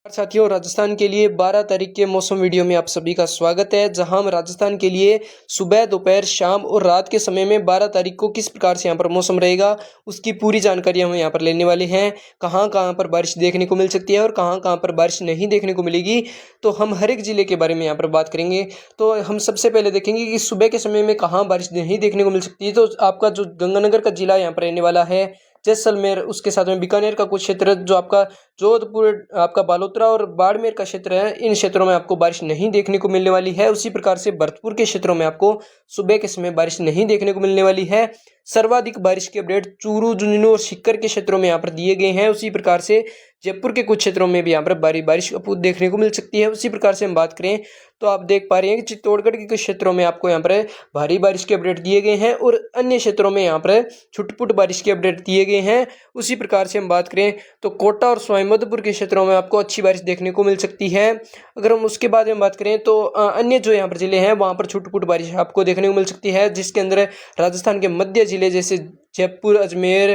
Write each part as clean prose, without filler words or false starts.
साथियों, राजस्थान के लिए 12 तारीख के मौसम वीडियो में आप सभी का स्वागत है। जहां हम राजस्थान के लिए सुबह, दोपहर, शाम और रात के समय में 12 तारीख को किस प्रकार से यहां पर मौसम रहेगा, उसकी पूरी जानकारी हम यहां पर लेने वाले हैं। कहां कहां पर बारिश देखने को मिल सकती है और कहां कहां पर बारिश नहीं देखने को मिलेगी, तो हम हर एक जिले के बारे में यहाँ पर बात करेंगे। तो हम सबसे पहले देखेंगे कि सुबह के समय में कहाँ बारिश नहीं देखने को मिल सकती है। तो आपका जो गंगानगर का जिला यहाँ पर रहने वाला है, जैसलमेर, उसके साथ में बीकानेर का कुछ क्षेत्र, जो आपका जोधपुर, आपका बालोतरा और बाड़मेर का क्षेत्र है, इन क्षेत्रों में आपको बारिश नहीं देखने को मिलने वाली है। उसी प्रकार से भरतपुर के क्षेत्रों में आपको सुबह के समय बारिश नहीं देखने को मिलने वाली है। सर्वाधिक बारिश के अपडेट चूरू, झुंझुनू और सीकर के क्षेत्रों में यहाँ पर दिए गए हैं। उसी प्रकार से जयपुर के कुछ क्षेत्रों में भी यहाँ पर बारिश देखने को मिल सकती है। उसी प्रकार से हम बात करें तो आप देख पा रहे हैं कि चित्तौड़गढ़ के कुछ क्षेत्रों में आपको यहाँ पर भारी बारिश के अपडेट दिए गए हैं और अन्य क्षेत्रों में यहाँ पर छुटपुट बारिश के अपडेट दिए गए हैं। उसी प्रकार से हम बात करें तो कोटा और स्वाईमधुपुर के क्षेत्रों में आपको अच्छी बारिश देखने को मिल सकती है। अगर हम उसके बाद में बात करें तो अन्य जो यहाँ पर जिले हैं वहाँ पर छुटपुट बारिश आपको देखने को मिल सकती है, जिसके अंदर राजस्थान के मध्य जिले जैसे जयपुर, अजमेर,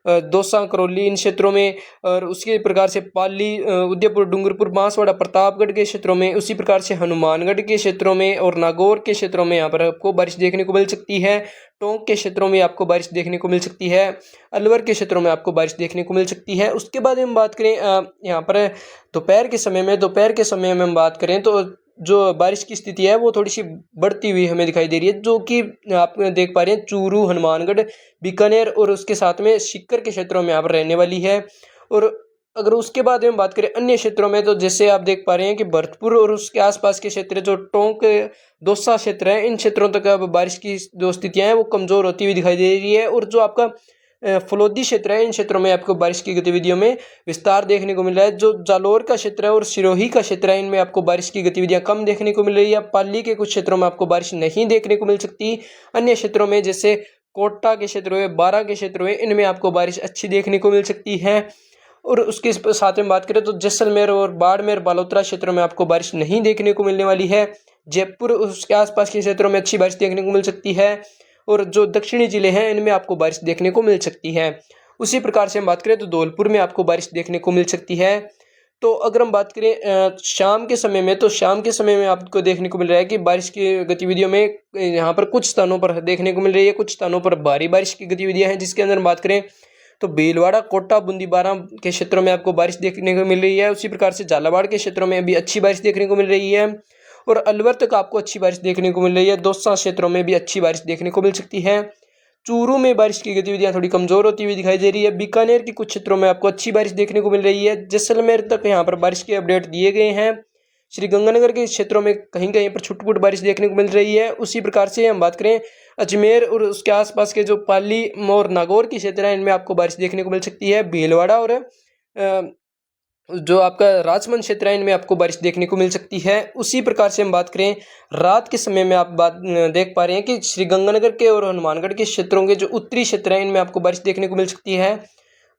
दौसा, करौली, इन क्षेत्रों में, और उसी प्रकार से पाली, उदयपुर, डूंगरपुर, बांसवाड़ा, प्रतापगढ़ के क्षेत्रों में, उसी प्रकार से हनुमानगढ़ के क्षेत्रों में और नागौर के क्षेत्रों में यहाँ पर आपको बारिश देखने को मिल सकती है। टोंक के क्षेत्रों में आपको बारिश देखने को मिल सकती है। अलवर के क्षेत्रों में आपको बारिश देखने को मिल सकती है। उसके बाद हम बात करें यहाँ पर दोपहर के समय में हम बात करें तो जो बारिश की स्थिति है वो थोड़ी सी बढ़ती हुई हमें दिखाई दे रही है, जो कि आप देख पा रहे हैं चूरू, हनुमानगढ़, बीकानेर और उसके साथ में सीकर के क्षेत्रों में यहाँ पर रहने वाली है। और अगर उसके बाद हम बात करें अन्य क्षेत्रों में, तो जैसे आप देख पा रहे हैं कि भरतपुर और उसके आसपास के क्षेत्र, जो टोंक, दौसा क्षेत्र है, इन क्षेत्रों तक अब बारिश की जो स्थितियां हैं वो कमजोर होती हुई दिखाई दे रही है। और जो आपका फलोदी क्षेत्र है, इन क्षेत्रों में आपको बारिश की गतिविधियों में विस्तार देखने को मिल रहा है। जो जालोर का क्षेत्र है और सिरोही का क्षेत्र है, इनमें आपको बारिश की गतिविधियां कम देखने को मिल रही है। पाली के कुछ क्षेत्रों में आपको बारिश नहीं देखने को मिल सकती। अन्य क्षेत्रों में जैसे कोटा के क्षेत्र हुए, बारां के क्षेत्र हुए, इनमें आपको बारिश अच्छी देखने को मिल सकती है। और उसके साथ में बात करें तो जैसलमेर और बाड़मेर, बालोतरा क्षेत्रों में आपको बारिश नहीं देखने को मिलने वाली है। जयपुर, उसके आसपास के क्षेत्रों में अच्छी बारिश देखने को मिल सकती है। और जो दक्षिणी जिले हैं, इनमें आपको बारिश देखने को मिल सकती है। उसी प्रकार से हम बात करें तो धौलपुर में आपको बारिश देखने को मिल सकती है। तो अगर हम बात करें शाम के समय में, तो शाम के समय में आपको देखने को मिल रहा है कि बारिश की गतिविधियों में यहाँ पर कुछ स्थानों पर देखने को मिल रही है, कुछ स्थानों पर भारी बारिश की गतिविधियां हैं। जिसके अंदर बात करें तो भीलवाड़ा, कोटा, बूंदी, बारां के क्षेत्रों में आपको बारिश देखने को मिल रही है। उसी प्रकार से झालावाड़ के क्षेत्रों में भी अच्छी बारिश देखने को मिल रही है और अलवर तक आपको अच्छी बारिश देखने को मिल रही है। दौसा क्षेत्रों में भी अच्छी बारिश देखने को मिल सकती है। चूरू में बारिश की गतिविधियां थोड़ी कमजोर होती हुई दिखाई दे रही है। बीकानेर के कुछ क्षेत्रों में आपको अच्छी बारिश देखने को मिल रही है। जैसलमेर तक यहाँ पर बारिश के अपडेट दिए गए हैं। श्री गंगानगर के क्षेत्रों में कहीं कहीं पर छुटपुट बारिश देखने को मिल रही है। उसी प्रकार से हम बात करें अजमेर और उसके आसपास के जो पाली और नागौर के क्षेत्र हैं, इनमें आपको बारिश देखने को मिल सकती है। भीलवाड़ा और जो आपका राजमंद क्षेत्र है, इनमें आपको बारिश देखने को मिल सकती है। उसी प्रकार से हम बात करें रात के समय में, आप बात देख पा रहे हैं कि श्री गंगानगर के और हनुमानगढ़ के क्षेत्रों के जो उत्तरी क्षेत्र हैं, इनमें आपको बारिश देखने को मिल सकती है।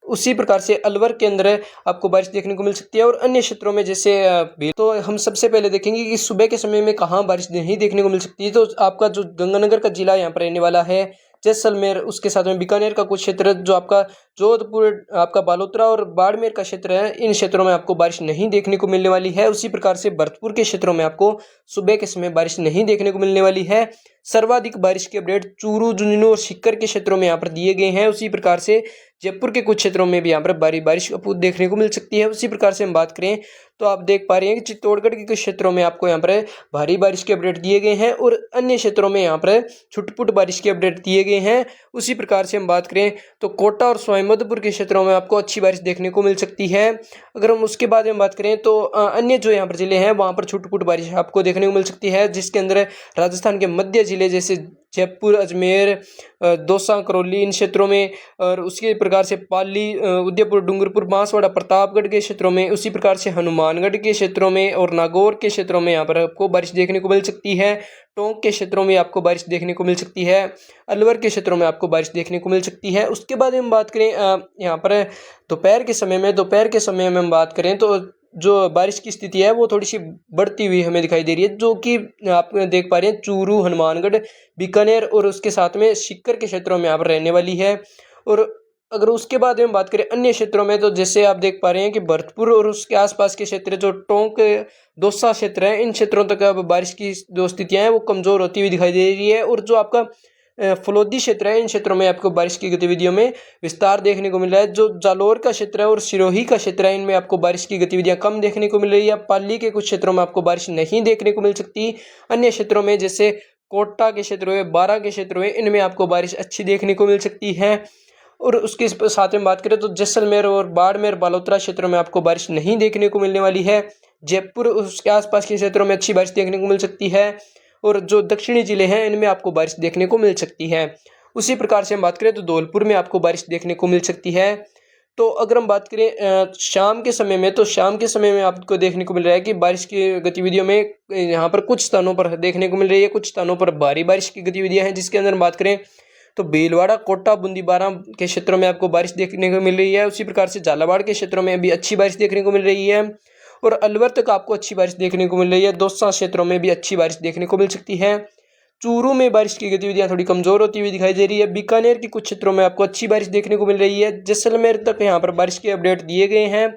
उसी प्रकार से अलवर के अंदर आपको बारिश देखने को मिल सकती है और अन्य क्षेत्रों में जैसे तो हम सबसे पहले देखेंगे कि सुबह के समय में कहाँ बारिश नहीं देखने को मिल सकती है। तो आपका जो गंगानगर का जिला यहाँ पर रहने वाला है, जैसलमेर, उसके साथ में बीकानेर का कुछ क्षेत्र, जो आपका जोधपुर, आपका बालोतरा और बाड़मेर का क्षेत्र है, इन क्षेत्रों में आपको बारिश नहीं देखने को मिलने वाली है। उसी प्रकार से भरतपुर के क्षेत्रों में आपको सुबह के समय बारिश नहीं देखने को मिलने वाली है। सर्वाधिक बारिश के अपडेट चूरू, झुंझुनू और सीकर के क्षेत्रों में यहाँ पर दिए गए हैं। उसी प्रकार से जयपुर के कुछ क्षेत्रों में भी यहाँ पर बारिश देखने को मिल सकती है। उसी प्रकार से हम बात करें तो आप देख पा रहे हैं कि चित्तौड़गढ़ के कुछ क्षेत्रों में आपको यहाँ पर भारी बारिश के अपडेट दिए गए हैं और अन्य क्षेत्रों में यहाँ पर छुटपुट बारिश के अपडेट दिए गए हैं। उसी प्रकार से हम बात करें तो कोटा और स्वाईमधुपुर के क्षेत्रों में आपको अच्छी बारिश देखने को मिल सकती है। अगर हम उसके बाद में बात करें तो अन्य जो यहाँ पर जिले हैं, वहाँ पर छुटपुट बारिश आपको देखने को मिल सकती है, जिसके अंदर राजस्थान के मध्य जिले जैसे जयपुर, अजमेर, दौसा, करौली, इन क्षेत्रों में, और उसी प्रकार से पाली, उदयपुर, डूंगरपुर, बांसवाड़ा, प्रतापगढ़ के क्षेत्रों में, उसी प्रकार से हनुमानगढ़ के क्षेत्रों में और नागौर के क्षेत्रों में यहाँ पर आपको बारिश देखने को मिल सकती है। टोंक के क्षेत्रों में आपको बारिश देखने को मिल सकती है। अलवर के क्षेत्रों में आपको बारिश देखने को मिल सकती है। उसके बाद हम बात करें यहाँ पर दोपहर के समय में हम बात करें तो जो बारिश की स्थिति है वो थोड़ी सी बढ़ती हुई हमें दिखाई दे रही है, जो कि आप देख पा रहे हैं चूरू, हनुमानगढ़, बीकानेर और उसके साथ में सीकर के क्षेत्रों में यहाँ पर रहने वाली है। और अगर उसके बाद में बात करें अन्य क्षेत्रों में, तो जैसे आप देख पा रहे हैं कि भरतपुर और उसके आसपास के क्षेत्र, जो टोंक दौसा क्षेत्र है, इन क्षेत्रों तक अब बारिश की जो स्थितियां हैं वो कमजोर होती हुई दिखाई दे रही है। और जो आपका फलोदी क्षेत्र है, इन क्षेत्रों में आपको बारिश की गतिविधियों में विस्तार देखने को मिल रहा है। जो जालोर का क्षेत्र है और सिरोही का क्षेत्र है, इनमें आपको बारिश की गतिविधियां कम देखने को मिल रही है। पाली के कुछ क्षेत्रों में आपको बारिश नहीं देखने को मिल सकती। अन्य क्षेत्रों में जैसे कोटा के क्षेत्र हुए, बारा के क्षेत्र हुए, इनमें आपको बारिश अच्छी देखने को मिल सकती है। और उसके साथ में बात करें तो जैसलमेर और बाड़मेर बालोतरा क्षेत्रों में आपको बारिश नहीं देखने को मिलने वाली है। जयपुर उसके आसपास के क्षेत्रों में अच्छी बारिश देखने को मिल सकती है। और जो दक्षिणी जिले हैं, इनमें आपको बारिश देखने को मिल सकती है। उसी प्रकार से हम बात करें तो धौलपुर में आपको बारिश देखने को मिल सकती है। तो अगर हम बात करें शाम के समय में, तो शाम के समय में आपको देखने को मिल रहा है कि बारिश की गतिविधियों में यहाँ पर कुछ स्थानों पर देखने को मिल रही है, कुछ स्थानों पर भारी बारिश की गतिविधियां हैं। जिसके अंदर हम बात करें तो भीलवाड़ा, कोटा, बूंदी, बारां के क्षेत्रों में आपको बारिश देखने को मिल रही है। उसी प्रकार से झालावाड़ के क्षेत्रों में भी अच्छी बारिश देखने को मिल रही है। और अलवर तक आपको अच्छी बारिश देखने को मिल रही है। दौसा क्षेत्रों में भी अच्छी बारिश देखने को मिल सकती है। चूरू में बारिश की गतिविधियां थोड़ी कमजोर होती हुई दिखाई दे रही है। बीकानेर के कुछ क्षेत्रों में आपको अच्छी बारिश देखने को मिल रही है। जैसलमेर तक यहाँ पर बारिश के अपडेट दिए गए हैं।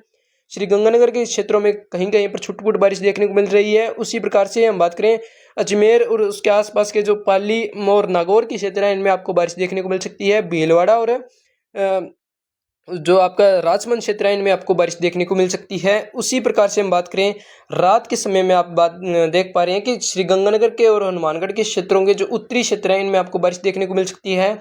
श्रीगंगानगर के क्षेत्रों में कहीं कहीं पर छुटपुट बारिश देखने को मिल रही है। उसी प्रकार से हम बात करें अजमेर और उसके आसपास के जो पाली और नागौर के क्षेत्र हैं, इनमें आपको बारिश देखने को मिल सकती है। भीलवाड़ा और जो आपका राजमंद क्षेत्र है, इनमें आपको बारिश देखने को मिल सकती है। उसी प्रकार से हम बात करें रात के समय में, आप बात देख पा रहे हैं कि श्रीगंगानगर के और हनुमानगढ़ के क्षेत्रों के जो उत्तरी क्षेत्र हैं, इनमें आपको बारिश देखने को मिल सकती है।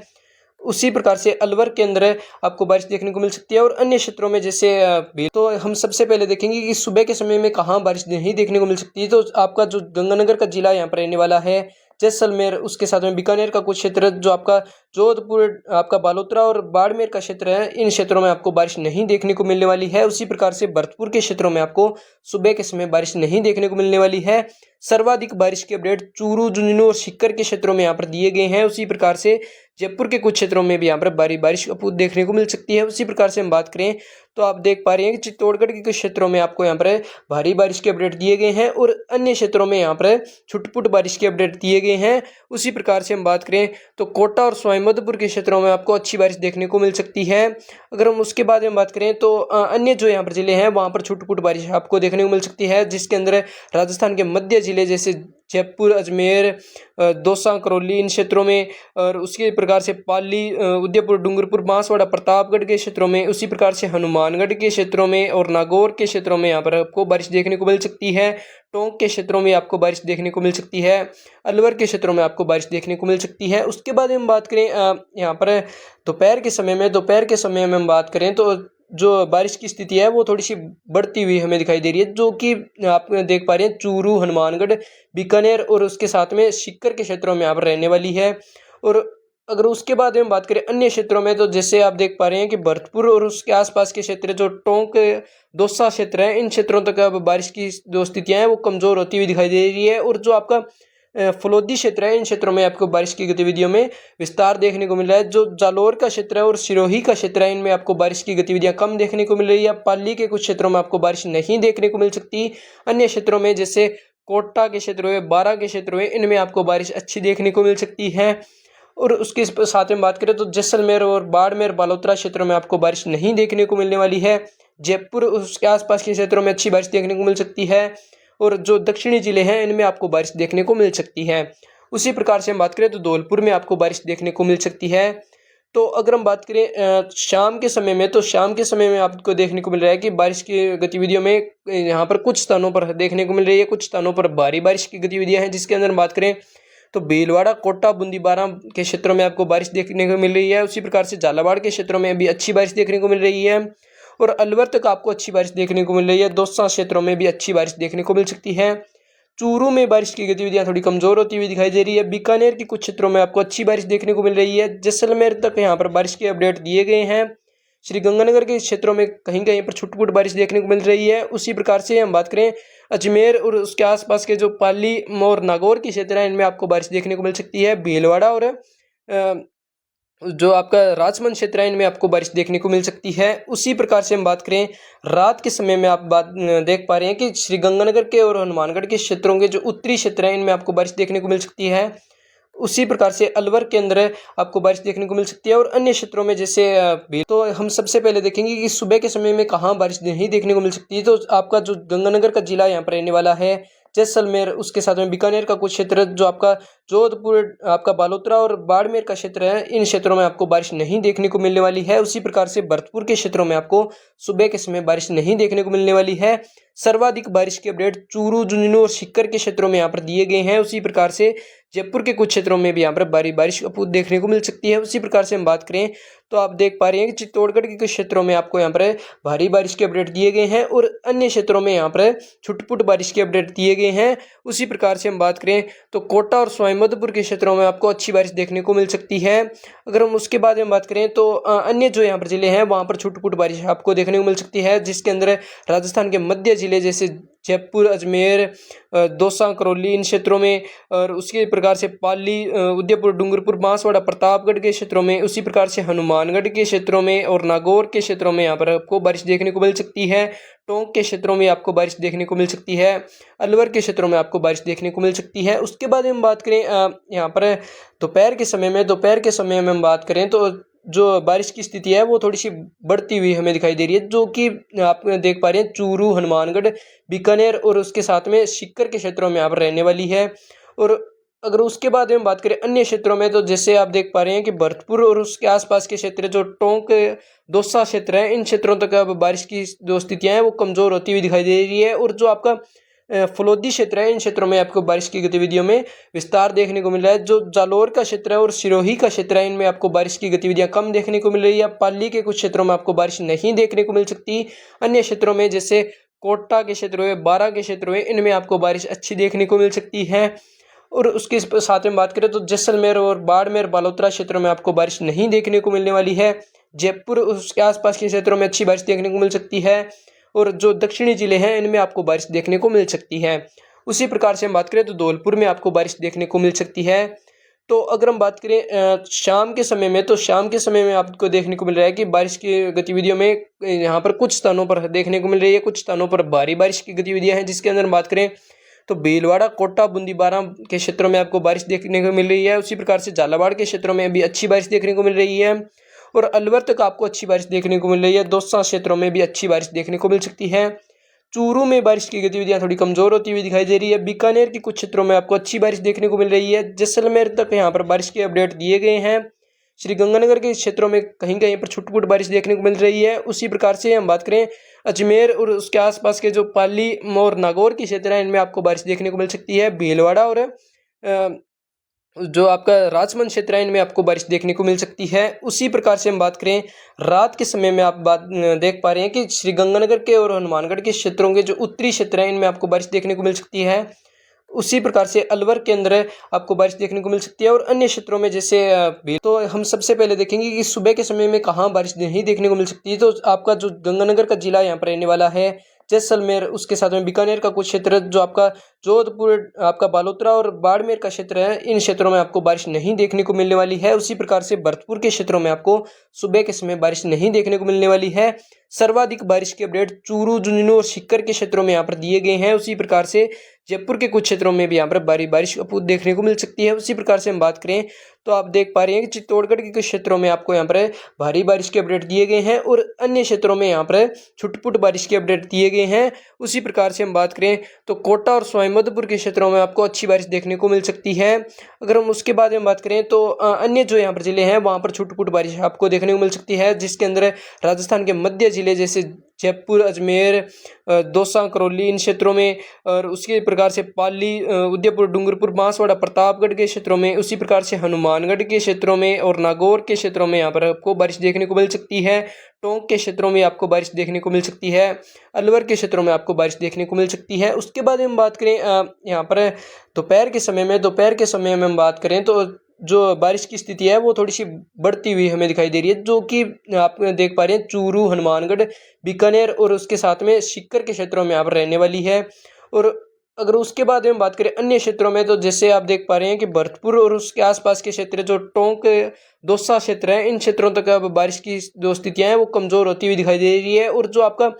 उसी प्रकार से अलवर के अंदर आपको बारिश देखने को मिल सकती है। और अन्य क्षेत्रों में जैसे तो हम सबसे पहले देखेंगे कि सुबह के समय में कहाँ बारिश नहीं देखने को मिल सकती है। तो आपका जो गंगानगर का जिला यहाँ पर रहने वाला है, जैसलमेर, उसके साथ में बीकानेर का कुछ क्षेत्र, जो आपका जोधपुर, आपका बालोतरा और बाड़मेर का क्षेत्र है, इन क्षेत्रों में आपको बारिश नहीं देखने को मिलने वाली है। उसी प्रकार से भरतपुर के क्षेत्रों में आपको सुबह के समय बारिश नहीं देखने को मिलने वाली है। सर्वाधिक बारिश के अपडेट चूरू, झुंझुनू और सीकर के क्षेत्रों में यहाँ पर दिए गए हैं। उसी प्रकार से जयपुर के कुछ क्षेत्रों में भी यहाँ पर भारी बारिश देखने को मिल सकती है। उसी प्रकार से हम बात करें तो आप देख पा रहे हैं कि चित्तौड़गढ़ के कुछ क्षेत्रों में आपको यहाँ पर भारी बारिश के अपडेट दिए गए हैं। और अन्य क्षेत्रों में यहाँ पर छुटपुट बारिश के अपडेट दिए गए हैं। उसी प्रकार से हम बात करें तो कोटा और स्वाईमधुपुर के क्षेत्रों में आपको अच्छी बारिश देखने को मिल सकती है। अगर हम उसके बाद में बात करें तो अन्य जो यहाँ पर जिले हैं, वहाँ पर छुटपुट बारिश आपको देखने को मिल सकती है। जिसके अंदर राजस्थान के मध्य जिले जैसे जयपुर, अजमेर, दौसा, करौली, इन क्षेत्रों में, और उसी प्रकार से पाली, उदयपुर, डूंगरपुर, बांसवाड़ा, प्रतापगढ़ के क्षेत्रों में, उसी प्रकार से हनुमानगढ़ के क्षेत्रों में और नागौर के क्षेत्रों में यहाँ पर आपको बारिश देखने को मिल सकती है। टोंक के क्षेत्रों में आपको बारिश देखने को मिल सकती है। अलवर के क्षेत्रों में आपको बारिश देखने को मिल सकती है। उसके बाद हम बात करें यहाँ पर दोपहर के समय में हम बात करें तो जो बारिश की स्थिति है वो थोड़ी सी बढ़ती हुई हमें दिखाई दे रही है, जो कि आप देख पा रहे हैं चूरू, हनुमानगढ़, बीकानेर और उसके साथ में सीकर के क्षेत्रों में यहाँ पर रहने वाली है। और अगर उसके बाद हम बात करें अन्य क्षेत्रों में, तो जैसे आप देख पा रहे हैं कि भरतपुर और उसके आसपास के क्षेत्र, जो टोंक दौसा क्षेत्र है, इन क्षेत्रों तक अब बारिश की जो स्थितियां हैं वो कमजोर होती हुई दिखाई दे रही है। और जो आपका फलोदी क्षेत्र है, इन क्षेत्रों में आपको बारिश की गतिविधियों में विस्तार देखने को मिल रहा है। जो जालोर का क्षेत्र है और सिरोही का क्षेत्र है, इनमें आपको बारिश की गतिविधियां कम देखने को मिल रही है। पाली के कुछ क्षेत्रों में आपको बारिश नहीं देखने को मिल सकती। अन्य क्षेत्रों में जैसे कोटा के क्षेत्र हुए, बारा के क्षेत्र हुए, इनमें आपको बारिश अच्छी देखने को मिल सकती है। और उसके साथ में बात करें तो जैसलमेर और बाड़मेर बालोतरा क्षेत्रों में आपको बारिश नहीं देखने को मिलने वाली है। जयपुर उसके आसपास के क्षेत्रों में अच्छी बारिश देखने को मिल सकती है। और जो दक्षिणी जिले हैं, इनमें आपको बारिश देखने को मिल सकती है। उसी प्रकार से हम बात करें तो धौलपुर में आपको बारिश देखने को मिल सकती है। तो अगर हम बात करें शाम के समय में, तो शाम के समय में आपको देखने को मिल रहा है कि बारिश की गतिविधियों में यहाँ पर कुछ स्थानों पर देखने को मिल रही है, कुछ स्थानों पर भारी बारिश की गतिविधियां हैं। जिसके अंदर हम बात करें तो भीलवाड़ा, कोटा, बूंदी, बारां के क्षेत्रों में आपको बारिश देखने को मिल रही है। उसी प्रकार से झालावाड़ के क्षेत्रों में भी अच्छी बारिश देखने को मिल रही है। और अलवर तक आपको अच्छी बारिश देखने को मिल रही है। दौसा क्षेत्रों में भी अच्छी बारिश देखने को मिल सकती है। चूरू में बारिश की गतिविधियां थोड़ी कमजोर होती हुई दिखाई दे रही है। बीकानेर के कुछ क्षेत्रों में आपको अच्छी बारिश देखने को मिल रही है। जैसलमेर तक यहाँ पर बारिश के अपडेट दिए गए हैं। श्रीगंगानगर के क्षेत्रों में कहीं कहीं पर छुटपुट बारिश देखने को मिल रही है। उसी प्रकार से हम बात करें अजमेर और उसके आसपास के जो पाली और नागौर के क्षेत्र हैं, इनमें आपको बारिश देखने को मिल सकती है। भीलवाड़ा और जो आपका राजमंद क्षेत्र है, इनमें आपको बारिश देखने को मिल सकती है। उसी प्रकार से हम बात करें रात के समय में, आप बात देख पा रहे हैं कि श्रीगंगानगर के और हनुमानगढ़ के क्षेत्रों के जो उत्तरी क्षेत्र हैं, इनमें आपको बारिश देखने को मिल सकती है। उसी प्रकार से अलवर के अंदर आपको बारिश देखने को मिल सकती है। और अन्य क्षेत्रों में जैसे तो हम सबसे पहले देखेंगे कि सुबह के समय में कहाँ बारिश नहीं देखने को मिल सकती है। तो आपका जो गंगानगर का जिला यहाँ पर रहने वाला है, जैसलमेर, उसके साथ में बीकानेर का कुछ क्षेत्र, जो आपका जोधपुर, आपका बालोतरा और बाड़मेर का क्षेत्र है, इन क्षेत्रों में आपको बारिश नहीं देखने को मिलने वाली है। उसी प्रकार से भरतपुर के क्षेत्रों में आपको सुबह के समय बारिश नहीं देखने को मिलने वाली है। सर्वाधिक बारिश के अपडेट चूरू, झुंझुनू और सीकर के क्षेत्रों में यहाँ पर दिए गए हैं। उसी प्रकार से जयपुर के कुछ क्षेत्रों में भी यहाँ पर भारी बारिश देखने को मिल सकती है। उसी प्रकार से हम बात करें तो आप देख पा रहे हैं कि चित्तौड़गढ़ के कुछ क्षेत्रों में आपको यहाँ पर भारी बारिश के अपडेट दिए गए हैं और अन्य क्षेत्रों में यहाँ पर छुटपुट बारिश के अपडेट दिए गए हैं। उसी प्रकार से हम बात करें तो कोटा और सवाईमाधोपुर के क्षेत्रों में आपको अच्छी बारिश देखने को मिल सकती है। अगर हम उसके बाद में बात करें तो अन्य जो यहाँ पर जिले हैं वहाँ पर छुटपुट बारिश आपको देखने को मिल सकती है, जिसके अंदर राजस्थान के मध्य जिले जैसे जयपुर, अजमेर, दौसा, करौली, इन क्षेत्रों में, और उसी प्रकार से पाली, उदयपुर, डूंगरपुर, बांसवाड़ा, प्रतापगढ़ के क्षेत्रों में, उसी प्रकार से हनुमानगढ़ के क्षेत्रों में और नागौर के क्षेत्रों में यहाँ पर आपको बारिश देखने को मिल सकती है। टोंक के क्षेत्रों में आपको बारिश देखने को मिल सकती है। अलवर के क्षेत्रों में आपको बारिश देखने को मिल सकती है। उसके बाद हम बात करें यहाँ पर दोपहर के समय में हम बात करें तो जो बारिश की स्थिति है वो थोड़ी सी बढ़ती हुई हमें दिखाई दे रही है, जो कि आप देख पा रहे हैं चूरू, हनुमानगढ़, बीकानेर और उसके साथ में सीकर के क्षेत्रों में यहाँ पर रहने वाली है। और अगर उसके बाद हम बात करें अन्य क्षेत्रों में तो जैसे आप देख पा रहे हैं कि भरतपुर और उसके आसपास के क्षेत्र, जो टोंक, दौसा क्षेत्र है, इन क्षेत्रों तक अब बारिश की जो स्थितियां हैं वो कमजोर होती हुई दिखाई दे रही है। और जो आपका फलोदी क्षेत्र है, इन क्षेत्रों में आपको बारिश की गतिविधियों में विस्तार देखने को मिल रहा है। जो जालोर का क्षेत्र है और सिरोही का क्षेत्र है, इनमें आपको बारिश की गतिविधियां कम देखने को मिल रही है। पाली के कुछ क्षेत्रों में आपको बारिश नहीं देखने को मिल सकती। अन्य क्षेत्रों में जैसे कोटा के क्षेत्र हुए, बारां के क्षेत्र हुए, इनमें आपको बारिश अच्छी देखने को मिल सकती है। और उसके साथ में बात करें तो जैसलमेर और बाड़मेर, बालोतरा क्षेत्रों में आपको बारिश नहीं देखने को मिलने वाली है। जयपुर, उसके आसपास के क्षेत्रों में अच्छी बारिश देखने को मिल सकती है। और जो दक्षिणी जिले हैं इनमें आपको बारिश देखने को मिल सकती है। उसी प्रकार से हम बात करें तो धौलपुर में आपको बारिश देखने को मिल सकती है। तो अगर हम बात करें शाम के समय में, तो शाम के समय में आपको देखने को मिल रहा है कि बारिश की गतिविधियों में यहाँ पर कुछ स्थानों पर देखने को मिल रही है, कुछ स्थानों पर भारी बारिश की गतिविधियां हैं। जिसके अंदर हम बात करें तो भीलवाड़ा, कोटा, बूंदी, बारां के क्षेत्रों में आपको बारिश देखने को मिल रही है। उसी प्रकार से झालावाड़ के क्षेत्रों में भी अच्छी बारिश देखने को मिल रही है और अलवर तक आपको अच्छी बारिश देखने को मिल रही है। दौसा क्षेत्रों में भी अच्छी बारिश देखने को मिल सकती है। चूरू में बारिश की गतिविधियां थोड़ी कमजोर होती हुई दिखाई दे रही है। बीकानेर के कुछ क्षेत्रों में आपको अच्छी बारिश देखने को मिल रही है। जैसलमेर तक यहाँ पर बारिश के अपडेट दिए गए हैं। श्री गंगानगर के क्षेत्रों में कहीं कहीं पर छुटपुट बारिश देखने को मिल रही है। उसी प्रकार से हम बात करें अजमेर और उसके आसपास के जो पाली और नागौर के क्षेत्र हैं, इनमें आपको बारिश देखने को मिल सकती है। भीलवाड़ा और जो आपका राजमंद क्षेत्र है, इनमें आपको बारिश देखने को मिल सकती है। उसी प्रकार से हम बात करें रात के समय में, आप बात देख पा रहे हैं कि श्री गंगानगर के और हनुमानगढ़ के क्षेत्रों के जो उत्तरी क्षेत्र हैं, इनमें आपको बारिश देखने को मिल सकती है। उसी प्रकार से अलवर के अंदर आपको बारिश देखने को मिल सकती है। और अन्य क्षेत्रों में जैसे तो हम सबसे पहले देखेंगे कि सुबह के समय में कहाँ बारिश नहीं देखने को मिल सकती है। तो आपका जो गंगानगर का जिला यहाँ पर रहने वाला है, जैसलमेर, उसके साथ में बीकानेर का कुछ क्षेत्र, जो आपका जोधपुर, आपका बालोतरा और बाड़मेर का क्षेत्र है, इन क्षेत्रों में आपको बारिश नहीं देखने को मिलने वाली है। उसी प्रकार से भरतपुर के क्षेत्रों में आपको सुबह के समय बारिश नहीं देखने को मिलने वाली है। सर्वाधिक बारिश के अपडेट चूरू, झुंझुनू और सीकर के क्षेत्रों में यहाँ पर दिए गए हैं। उसी प्रकार से जयपुर के कुछ क्षेत्रों में भी यहाँ पर भारी बारिश देखने को मिल सकती है। उसी प्रकार से हम बात करें तो आप देख पा रहे हैं कि चित्तौड़गढ़ के कुछ क्षेत्रों में आपको यहाँ पर भारी बारिश के अपडेट दिए गए हैं और अन्य क्षेत्रों में यहाँ पर छुटपुट बारिश के अपडेट दिए गए हैं। उसी प्रकार से हम बात करें तो कोटा और सवाईमाधोपुर के क्षेत्रों में आपको अच्छी बारिश देखने को मिल सकती है। अगर हम उसके बाद में बात करें तो अन्य जो यहाँ पर जिले हैं वहाँ पर छुटपुट बारिश आपको देखने को मिल सकती है, जिसके अंदर राजस्थान के मध्य जिले जैसे जयपुर, अजमेर, दौसा, करौली, इन क्षेत्रों में, और उसी प्रकार से पाली, उदयपुर, डूंगरपुर, बांसवाड़ा, प्रतापगढ़ के क्षेत्रों में, उसी प्रकार से हनुमानगढ़ के क्षेत्रों में और नागौर के क्षेत्रों में यहाँ पर आपको बारिश देखने को मिल सकती है। टोंक के क्षेत्रों में आपको बारिश देखने को मिल सकती है। अलवर के क्षेत्रों में आपको बारिश देखने को मिल सकती है। उसके बाद हम बात करें यहाँ पर दोपहर के समय में हम बात करें तो जो बारिश की स्थिति है वो थोड़ी सी बढ़ती हुई हमें दिखाई दे रही है, जो कि आप देख पा रहे हैं चूरू, हनुमानगढ़, बीकानेर और उसके साथ में सीकर के क्षेत्रों में यहाँ पर रहने वाली है। और अगर उसके बाद हम बात करें अन्य क्षेत्रों में तो जैसे आप देख पा रहे हैं कि भरतपुर और उसके आसपास के क्षेत्र, जो टोंक, दौसा क्षेत्र है, इन क्षेत्रों तक अब बारिश की जो स्थितियां हैं वो कमजोर होती हुई दिखाई दे रही है। और जो आपका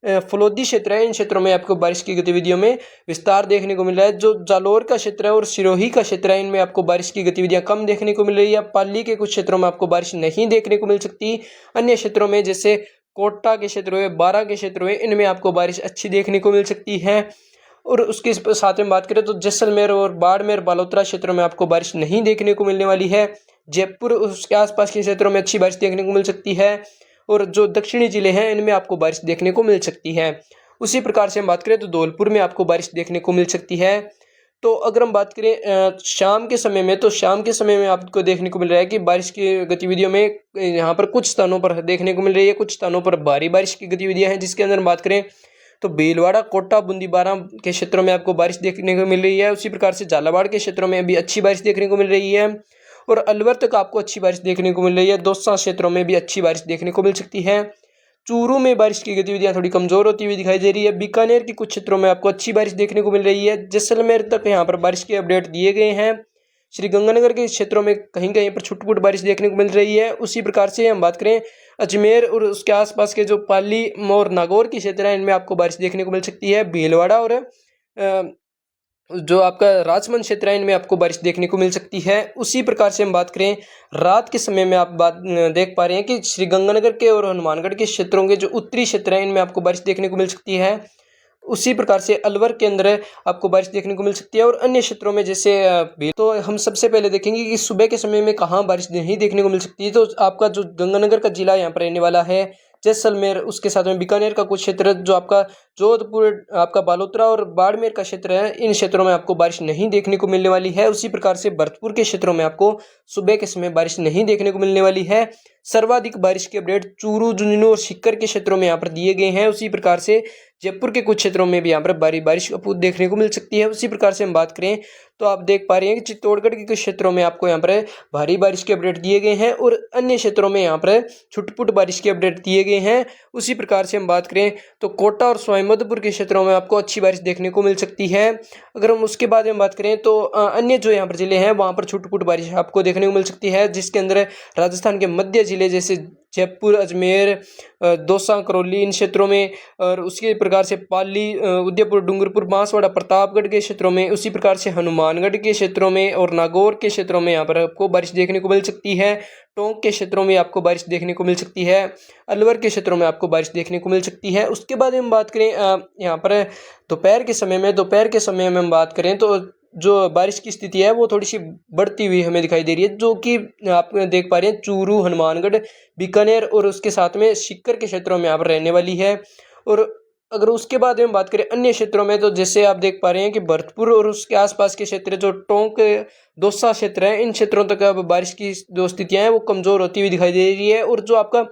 फलोदी क्षेत्र है, इन क्षेत्रों में आपको बारिश की गतिविधियों में विस्तार देखने को मिल रहा है। जो जालोर का क्षेत्र है और सिरोही का क्षेत्र है, इनमें आपको बारिश की गतिविधियां कम देखने को मिल रही है। पाली के कुछ क्षेत्रों में आपको बारिश नहीं देखने को मिल सकती। अन्य क्षेत्रों में जैसे कोटा के क्षेत्र हुए, बारा के क्षेत्र हुए, इनमें आपको बारिश अच्छी देखने को मिल सकती है। और उसके साथ में बात करें तो जैसलमेर और बाड़मेर बालोतरा क्षेत्रों में आपको बारिश नहीं देखने को मिलने वाली है। जयपुर उसके आसपास के क्षेत्रों में अच्छी बारिश देखने को मिल सकती है। और जो दक्षिणी जिले हैं इनमें आपको बारिश देखने को मिल सकती है। उसी प्रकार से हम बात करें तो धौलपुर में आपको बारिश देखने को मिल सकती है। तो अगर हम बात करें शाम के समय में, तो शाम के समय में आपको देखने को मिल रहा है कि बारिश की गतिविधियों में यहाँ पर कुछ स्थानों पर देखने को मिल रही है, कुछ स्थानों पर भारी बारिश की गतिविधियां हैं। जिसके अंदर बात करें तो भीलवाड़ा, कोटा, बूंदीबारा के क्षेत्रों में आपको बारिश देखने को मिल रही है। उसी प्रकार से झालावाड़ के क्षेत्रों में भी अच्छी बारिश देखने को मिल रही है। और अलवर तक आपको अच्छी बारिश देखने को मिल रही है। दौसा क्षेत्रों में भी अच्छी बारिश देखने को मिल सकती है। चूरू में बारिश की गतिविधियां थोड़ी कमजोर होती हुई दिखाई दे रही है। बीकानेर की कुछ क्षेत्रों में आपको अच्छी बारिश देखने को मिल रही है। जैसलमेर तक यहाँ पर बारिश के अपडेट दिए गए हैं। श्रीगंगानगर के क्षेत्रों में कहीं कहीं पर छुटपुट बारिश देखने को मिल रही है। उसी प्रकार से हम बात करें अजमेर और उसके आसपास के जो पाली और नागौर के क्षेत्र हैं, इनमें आपको बारिश देखने को मिल सकती है। भीलवाड़ा और जो आपका राजमंद क्षेत्र है, इनमें आपको बारिश देखने को मिल सकती है। उसी प्रकार से हम बात करें रात के समय में, आप बात देख पा रहे हैं कि श्रीगंगानगर के और हनुमानगढ़ के क्षेत्रों के जो उत्तरी क्षेत्र हैं, इनमें आपको बारिश देखने को मिल सकती है। उसी प्रकार से अलवर के अंदर आपको बारिश देखने को मिल सकती है। और अन्य क्षेत्रों में जैसे तो हम सबसे पहले देखेंगे कि सुबह के समय में कहाँ बारिश नहीं देखने को मिल सकती है। तो आपका जो गंगानगर का जिला यहाँ पर रहने वाला है, जैसलमेर, उसके साथ में बीकानेर का कुछ क्षेत्र, जो आपका जोधपुर, आपका बालोतरा और बाड़मेर का क्षेत्र है, इन क्षेत्रों में आपको बारिश नहीं देखने को मिलने वाली है। उसी प्रकार से भरतपुर के क्षेत्रों में आपको सुबह के समय बारिश नहीं देखने को मिलने वाली है। सर्वाधिक बारिश के अपडेट चूरू, झुंझुनू और सीकर के क्षेत्रों में यहाँ पर दिए गए हैं। उसी प्रकार से जयपुर के कुछ क्षेत्रों में भी यहाँ पर भारी बारिश देखने को मिल सकती है। उसी प्रकार से हम बात करें तो आप देख पा रहे हैं कि चित्तौड़गढ़ के कुछ क्षेत्रों में आपको यहाँ पर भारी बारिश के अपडेट दिए गए हैं और अन्य क्षेत्रों में यहाँ पर छुटपुट बारिश के अपडेट दिए गए हैं। उसी प्रकार से हम बात करें तो कोटा और सवाईमाधोपुर के क्षेत्रों में आपको अच्छी बारिश देखने को मिल सकती है। अगर हम उसके बाद में बात करें तो अन्य जो यहाँ पर जिले हैं वहाँ पर छुटपुट बारिश आपको देखने को मिल सकती है। जिसके अंदर राजस्थान के मध्य जिले जैसे जयपुर, अजमेर, दौसा, करौली, इन क्षेत्रों में, और उसी प्रकार से पाली, उदयपुर, डूंगरपुर, बांसवाड़ा, प्रतापगढ़ के क्षेत्रों में, उसी प्रकार से हनुमानगढ़ के क्षेत्रों में और नागौर के क्षेत्रों में यहाँ पर आपको बारिश देखने को मिल सकती है। टोंक के क्षेत्रों में आपको बारिश देखने को मिल सकती है। अलवर के क्षेत्रों में आपको बारिश देखने को मिल सकती है। उसके बाद हम बात करें यहाँ पर दोपहर के समय में हम बात करें तो जो बारिश की स्थिति है वो थोड़ी सी बढ़ती हुई हमें दिखाई दे रही है, जो कि आप देख पा रहे हैं चूरू, हनुमानगढ़, बीकानेर और उसके साथ में सीकर के क्षेत्रों में यहाँ पर रहने वाली है। और अगर उसके बाद हम बात करें अन्य क्षेत्रों में, तो जैसे आप देख पा रहे हैं कि भरतपुर और उसके आसपास के क्षेत्र, जो टोंक, दौसा क्षेत्र है, इन क्षेत्रों तक अब बारिश की जो स्थितियां हैं वो कमजोर होती हुई दिखाई दे रही है। और जो आपका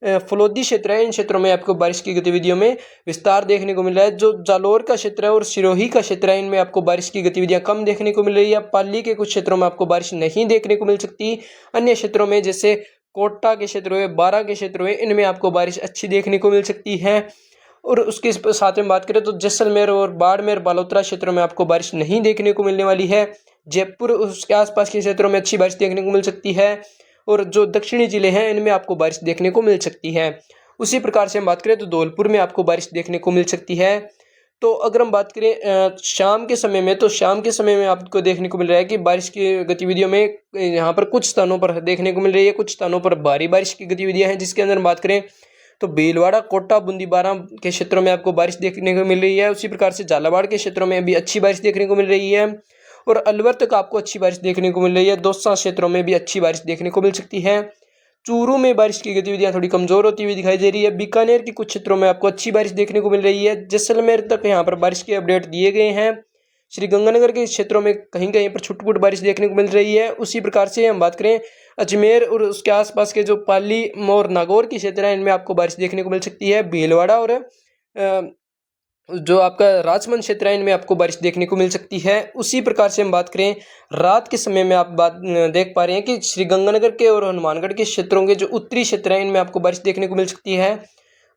फलोदी क्षेत्र है, इन क्षेत्रों में आपको बारिश की गतिविधियों में विस्तार देखने को मिल रहा है। जो जालोर का क्षेत्र है और सिरोही का क्षेत्र है, इनमें आपको बारिश की गतिविधियां कम देखने को मिल रही है। पाली के कुछ क्षेत्रों में आपको बारिश नहीं देखने को मिल सकती। अन्य क्षेत्रों में जैसे कोटा के क्षेत्र हुए, बारा के क्षेत्र हुए, इनमें आपको बारिश अच्छी देखने को मिल सकती है। और उसके साथ में बात करें तो जैसलमेर और बाड़मेर, बालोतरा क्षेत्रों में आपको बारिश नहीं देखने को मिलने वाली है। जयपुर, उसके आसपास के क्षेत्रों में अच्छी बारिश देखने को मिल सकती है। और जो दक्षिणी जिले हैं इनमें आपको बारिश देखने को मिल सकती है। उसी प्रकार से हम बात करें तो धौलपुर में आपको बारिश देखने को मिल सकती है। तो अगर हम बात करें शाम के समय में, तो शाम के समय में आपको देखने को मिल रहा है कि बारिश की गतिविधियों में यहाँ पर कुछ स्थानों पर देखने को मिल रही है, कुछ स्थानों पर भारी बारिश की गतिविधियां हैं। जिसके अंदर बात करें तो भीलवाड़ा, कोटा, बूंदीबारा के क्षेत्रों में आपको बारिश देखने को मिल रही है। उसी प्रकार से झालावाड़ के क्षेत्रों में भी अच्छी बारिश देखने को मिल रही है। और अलवर तक आपको अच्छी बारिश देखने को मिल रही है। दौसा क्षेत्रों में भी अच्छी बारिश देखने को मिल सकती है। चूरू में बारिश की गतिविधियां थोड़ी कमजोर होती हुई दिखाई दे रही है। बीकानेर की कुछ क्षेत्रों में आपको अच्छी बारिश देखने को मिल रही है। जैसलमेर तक यहाँ पर बारिश के अपडेट दिए गए हैं। श्रीगंगानगर के क्षेत्रों में कहीं कहीं पर छुटपुट बारिश देखने को मिल रही है। उसी प्रकार से हम बात करें अजमेर और उसके आसपास के जो पाली और नागौर के क्षेत्र हैं, इनमें आपको बारिश देखने को मिल सकती है। भीलवाड़ा और जो आपका राजमंद क्षेत्र है, इनमें आपको बारिश देखने को मिल सकती है। उसी प्रकार से हम बात करें रात के समय में, आप बात देख पा रहे हैं कि श्रीगंगानगर के और हनुमानगढ़ के क्षेत्रों के जो उत्तरी क्षेत्र हैं, इनमें आपको बारिश देखने को मिल सकती है।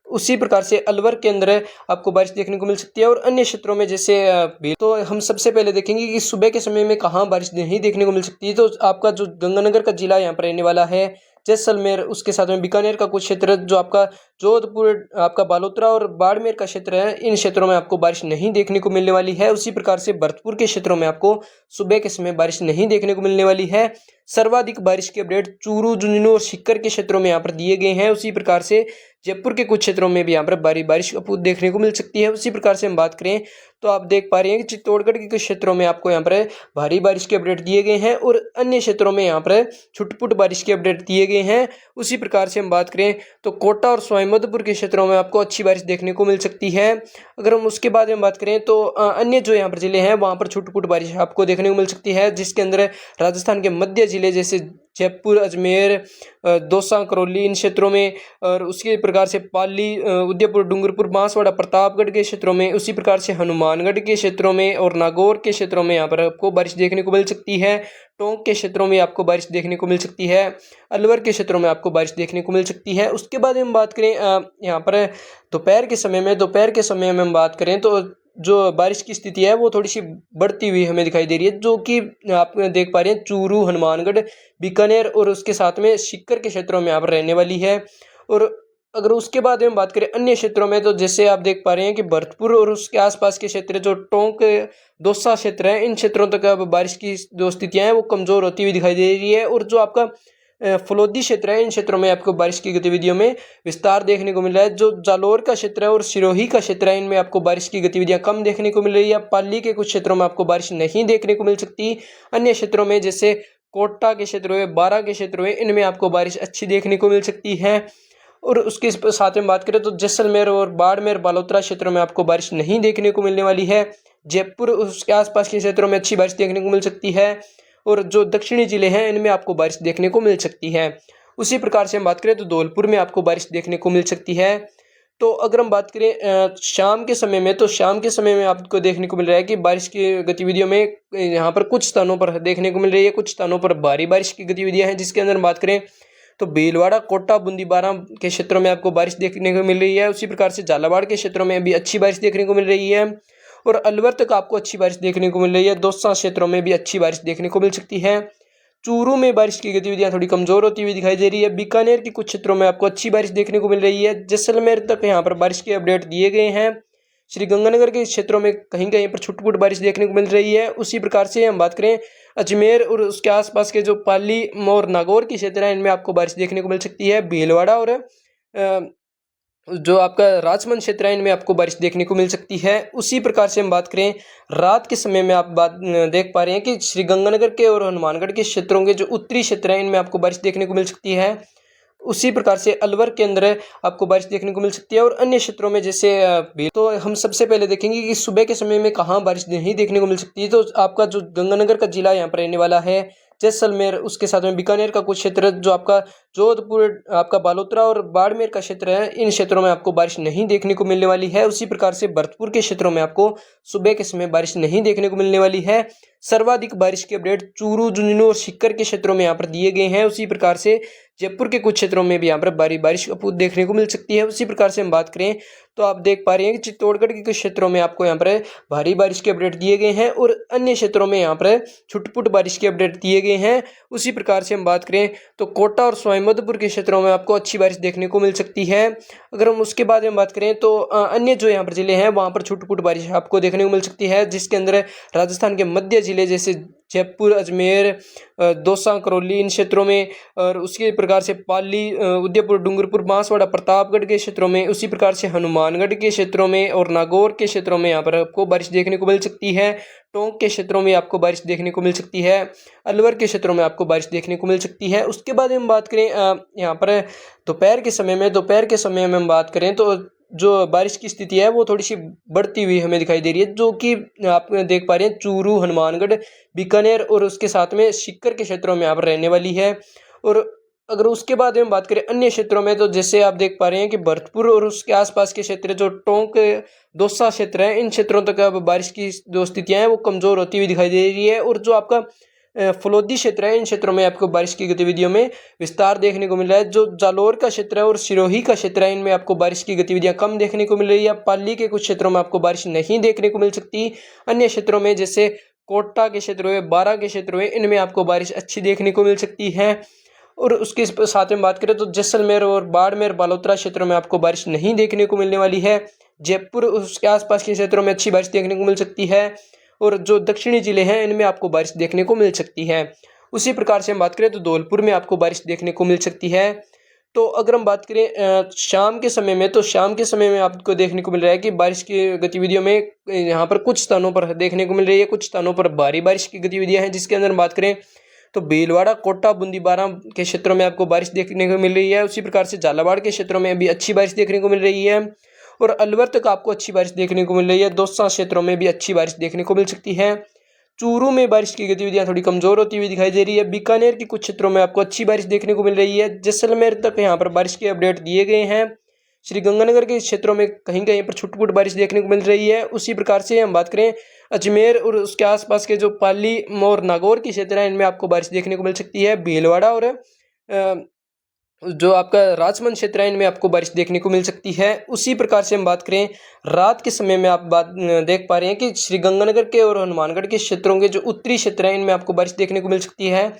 उसी प्रकार से अलवर के अंदर आपको बारिश देखने को मिल सकती है। और अन्य क्षेत्रों में जैसे तो हम सबसे पहले देखेंगे कि सुबह के समय में कहाँ बारिश नहीं देखने को मिल सकती है। तो आपका जो गंगानगर का जिला यहाँ पर रहने वाला है, जैसलमेर, उसके साथ में बीकानेर का कुछ क्षेत्र, जो आपका जोधपुर, आपका बालोतरा और बाड़मेर का क्षेत्र है, इन क्षेत्रों में आपको बारिश नहीं देखने को मिलने वाली है। उसी प्रकार से भरतपुर के क्षेत्रों में आपको सुबह के समय बारिश नहीं देखने को मिलने वाली है। सर्वाधिक बारिश के अपडेट चूरू, झुंझुनू और सीकर के क्षेत्रों में यहाँ पर दिए गए हैं। उसी प्रकार से जयपुर के कुछ क्षेत्रों में भी यहाँ पर बारिश देखने को मिल सकती है। उसी प्रकार से हम बात करें तो आप देख पा रहे हैं कि चित्तौड़गढ़ के कुछ क्षेत्रों में आपको यहाँ पर भारी बारिश के अपडेट दिए गए हैं और अन्य क्षेत्रों में यहाँ पर छुटपुट बारिश के अपडेट दिए गए हैं। उसी प्रकार से हम बात करें तो कोटा और सवाईमाधोपुर के क्षेत्रों में आपको अच्छी बारिश देखने को मिल सकती है। अगर हम उसके बाद में बात करें तो अन्य जो यहाँ पर जिले हैं वहाँ पर छुटपुट बारिश आपको देखने को मिल सकती है, जिसके अंदर राजस्थान के मध्य जिले जैसे जयपुर, अजमेर, दौसा, करौली, इन क्षेत्रों में, और उसी प्रकार से पाली, उदयपुर, डूंगरपुर, बांसवाड़ा, प्रतापगढ़ के क्षेत्रों में, उसी प्रकार से हनुमानगढ़ के क्षेत्रों में और नागौर के क्षेत्रों में यहाँ पर आपको बारिश देखने को मिल सकती है। टोंक के क्षेत्रों में आपको बारिश देखने को मिल सकती है। अलवर के क्षेत्रों में आपको बारिश देखने को मिल सकती है। उसके बाद हम बात करें यहाँ पर दोपहर के समय में हम बात करें तो जो बारिश की स्थिति है वो थोड़ी सी बढ़ती हुई हमें दिखाई दे रही है, जो कि आप देख पा रहे हैं चूरू, हनुमानगढ़, बीकानेर और उसके साथ में सीकर के क्षेत्रों में यहाँ पर रहने वाली है। और अगर उसके बाद हम बात करें अन्य क्षेत्रों में तो जैसे आप देख पा रहे हैं कि भरतपुर और उसके आसपास के क्षेत्र, जो टोंक, दौसा क्षेत्र है, इन क्षेत्रों तक अब बारिश की जो स्थितियाँ हैं वो कमज़ोर होती हुई दिखाई दे रही है। और जो आपका फलोदी क्षेत्र है, इन क्षेत्रों में आपको बारिश की गतिविधियों में विस्तार देखने को मिल रहा है। जो जालोर का क्षेत्र है और सिरोही का क्षेत्र है, इनमें आपको बारिश की गतिविधियां कम देखने को मिल रही है। पाली के कुछ क्षेत्रों में आपको बारिश नहीं देखने को मिल सकती। अन्य क्षेत्रों में जैसे कोटा के क्षेत्र हुए, बारां के क्षेत्र हुए, इनमें आपको बारिश अच्छी देखने को मिल सकती है। और उसके साथ में बात करें तो जैसलमेर और बाड़मेर, बालोतरा क्षेत्रों में आपको बारिश नहीं देखने को मिलने वाली है। जयपुर, उसके आसपास के क्षेत्रों में अच्छी बारिश देखने को मिल सकती है। और जो दक्षिणी जिले हैं इनमें आपको बारिश देखने को मिल सकती है। उसी प्रकार से हम बात करें तो धौलपुर में आपको बारिश देखने को मिल सकती है। तो अगर हम बात करें शाम के समय में, तो शाम के समय में आपको देखने को मिल रहा है कि बारिश की गतिविधियों में यहाँ पर कुछ स्थानों पर देखने को मिल रही है, कुछ स्थानों पर भारी बारिश की गतिविधियां हैं। जिसके अंदर बात करें तो भीलवाड़ा, कोटा, बूंदी, बारां के क्षेत्रों में आपको बारिश देखने को मिल रही है। उसी प्रकार से झालावाड़ के क्षेत्रों में भी अच्छी बारिश देखने को मिल रही है और अलवर तक आपको अच्छी बारिश देखने को मिल रही है। दौसा क्षेत्रों में भी अच्छी बारिश देखने को मिल सकती है। चूरू में बारिश की गतिविधियां थोड़ी कमजोर होती हुई दिखाई दे रही है। बीकानेर के कुछ क्षेत्रों में आपको अच्छी बारिश देखने को मिल रही है। जैसलमेर तक यहाँ पर बारिश के अपडेट दिए गए हैं। श्रीगंगानगर के क्षेत्रों में कहीं कहीं पर छुटपुट बारिश देखने को मिल रही है। उसी प्रकार से हम बात करें अजमेर और उसके आसपास के जो पाली और नागौर के क्षेत्र हैं, इनमें आपको बारिश देखने को मिल सकती है। भीलवाड़ा और जो आपका राजमंद क्षेत्र है, इनमें आपको बारिश देखने को मिल सकती है। उसी प्रकार से हम बात करें रात के समय में, आप देख पा रहे हैं कि श्रीगंगानगर के और हनुमानगढ़ के क्षेत्रों के जो उत्तरी क्षेत्र हैं, इनमें आपको बारिश देखने को मिल सकती है। उसी प्रकार से अलवर के अंदर आपको बारिश देखने को मिल सकती है। और अन्य क्षेत्रों में जैसे तो हम सबसे पहले देखेंगे कि सुबह के समय में कहाँ बारिश नहीं देखने को मिल सकती है। तो आपका जो गंगानगर का जिला यहाँ पर रहने वाला है, जैसलमेर, उसके साथ में बीकानेर का कुछ क्षेत्र, जो आपका जोधपुर, आपका बालोतरा और बाड़मेर का क्षेत्र है, इन क्षेत्रों में आपको बारिश नहीं देखने को मिलने वाली है। उसी प्रकार से भरतपुर के क्षेत्रों में आपको सुबह के समय बारिश नहीं देखने को मिलने वाली है। सर्वाधिक बारिश के अपडेट चूरू, झुंझुनू और सीकर के क्षेत्रों में यहाँ पर दिए गए हैं। उसी प्रकार से जयपुर के कुछ क्षेत्रों में भी यहाँ पर बारिश देखने को मिल सकती है। उसी प्रकार से हम बात करें तो आप देख पा रहे हैं कि चित्तौड़गढ़ के कुछ क्षेत्रों में आपको यहाँ पर भारी बारिश के अपडेट दिए गए हैं और अन्य क्षेत्रों में यहाँ पर छुटपुट बारिश के अपडेट दिए गए हैं। उसी प्रकार से हम बात करें तो कोटा और सवाईमाधोपुर के क्षेत्रों में आपको अच्छी बारिश देखने को मिल सकती है। अगर हम उसके बाद में बात करें तो अन्य जो यहाँ पर जिले हैं वहाँ पर छुटपुट बारिश आपको देखने को मिल सकती है, जिसके अंदर राजस्थान के मध्य जिले जैसे जयपुर, अजमेर, दौसा, करौली, इन क्षेत्रों में, और उसी प्रकार से पाली, उदयपुर, डूंगरपुर, बांसवाड़ा, प्रतापगढ़ के क्षेत्रों में, उसी प्रकार से हनुमानगढ़ के क्षेत्रों में और नागौर के क्षेत्रों में यहाँ पर आपको बारिश देखने को मिल सकती है। टोंक के क्षेत्रों में आपको बारिश देखने को मिल सकती है। अलवर के क्षेत्रों में आपको बारिश देखने को मिल सकती है। उसके बाद हम बात करें यहाँ पर दोपहर के समय में हम बात करें तो जो बारिश की स्थिति है वो थोड़ी सी बढ़ती हुई हमें दिखाई दे रही है, जो कि आप देख पा रहे हैं चूरू, हनुमानगढ़, बीकानेर और उसके साथ में सीकर के क्षेत्रों में यहाँ पर रहने वाली है। और अगर उसके बाद हम बात करें अन्य क्षेत्रों में तो जैसे आप देख पा रहे हैं कि भरतपुर और उसके आसपास के क्षेत्र, जो टोंक, दौसा क्षेत्र है, इन क्षेत्रों तक अब बारिश की जो स्थितियां हैं वो कमजोर होती हुई दिखाई दे रही है। और जो आपका फलोदी क्षेत्र है, इन क्षेत्रों में आपको बारिश की गतिविधियों में विस्तार देखने को मिल रहा है। जो जालोर का क्षेत्र है और सिरोही का क्षेत्र है, इनमें आपको बारिश की गतिविधियां कम देखने को मिल रही है। पाली के कुछ क्षेत्रों में आपको बारिश नहीं देखने को मिल सकती। अन्य क्षेत्रों में जैसे कोटा के क्षेत्र हुए, बारां के क्षेत्र हुए, इनमें आपको बारिश अच्छी देखने को मिल सकती है। और उसके साथ में बात करें तो जैसलमेर और बाड़मेर बालोतरा क्षेत्रों में आपको बारिश नहीं देखने को मिलने वाली है। जयपुर उसके आसपास के क्षेत्रों में अच्छी बारिश देखने को मिल सकती है और जो दक्षिणी जिले हैं इनमें आपको बारिश देखने को मिल सकती है। उसी प्रकार से हम बात करें तो धौलपुर में आपको बारिश देखने को मिल सकती है। तो अगर हम बात करें शाम के समय में, तो शाम के समय में आपको देखने को मिल रहा है कि बारिश की गतिविधियों में यहाँ पर कुछ स्थानों पर देखने को मिल रही है, कुछ स्थानों पर भारी बारिश की गतिविधियां हैं। जिसके अंदर हम बात करें तो भीलवाड़ा, कोटा, बूंदी, बारां के क्षेत्रों में आपको बारिश देखने को मिल रही है। उसी प्रकार से झालावाड़ के क्षेत्रों में भी अच्छी बारिश देखने को मिल रही है और अलवर तक आपको अच्छी बारिश देखने को मिल रही है। दौसा क्षेत्रों में भी अच्छी बारिश देखने को मिल सकती है। चूरू में बारिश की गतिविधियां थोड़ी कमजोर होती हुई दिखाई दे रही है। बीकानेर की कुछ क्षेत्रों में आपको अच्छी बारिश देखने को मिल रही है। जैसलमेर तक यहाँ पर बारिश के अपडेट दिए गए हैं। श्रीगंगानगर के क्षेत्रों में कहीं कहीं पर छुटपुट बारिश देखने को मिल रही है। उसी प्रकार से हम बात करें अजमेर और उसके आसपास के जो पाली और नागौर की क्षेत्र हैं इनमें आपको बारिश देखने को मिल सकती है। भीलवाड़ा और जो आपका राजमंद क्षेत्र है इनमें आपको बारिश देखने को मिल सकती है। उसी प्रकार से हम बात करें रात के समय में, आप बात देख पा रहे हैं कि श्रीगंगानगर के और हनुमानगढ़ के क्षेत्रों के जो उत्तरी क्षेत्र हैं इनमें आपको बारिश देखने को मिल सकती है।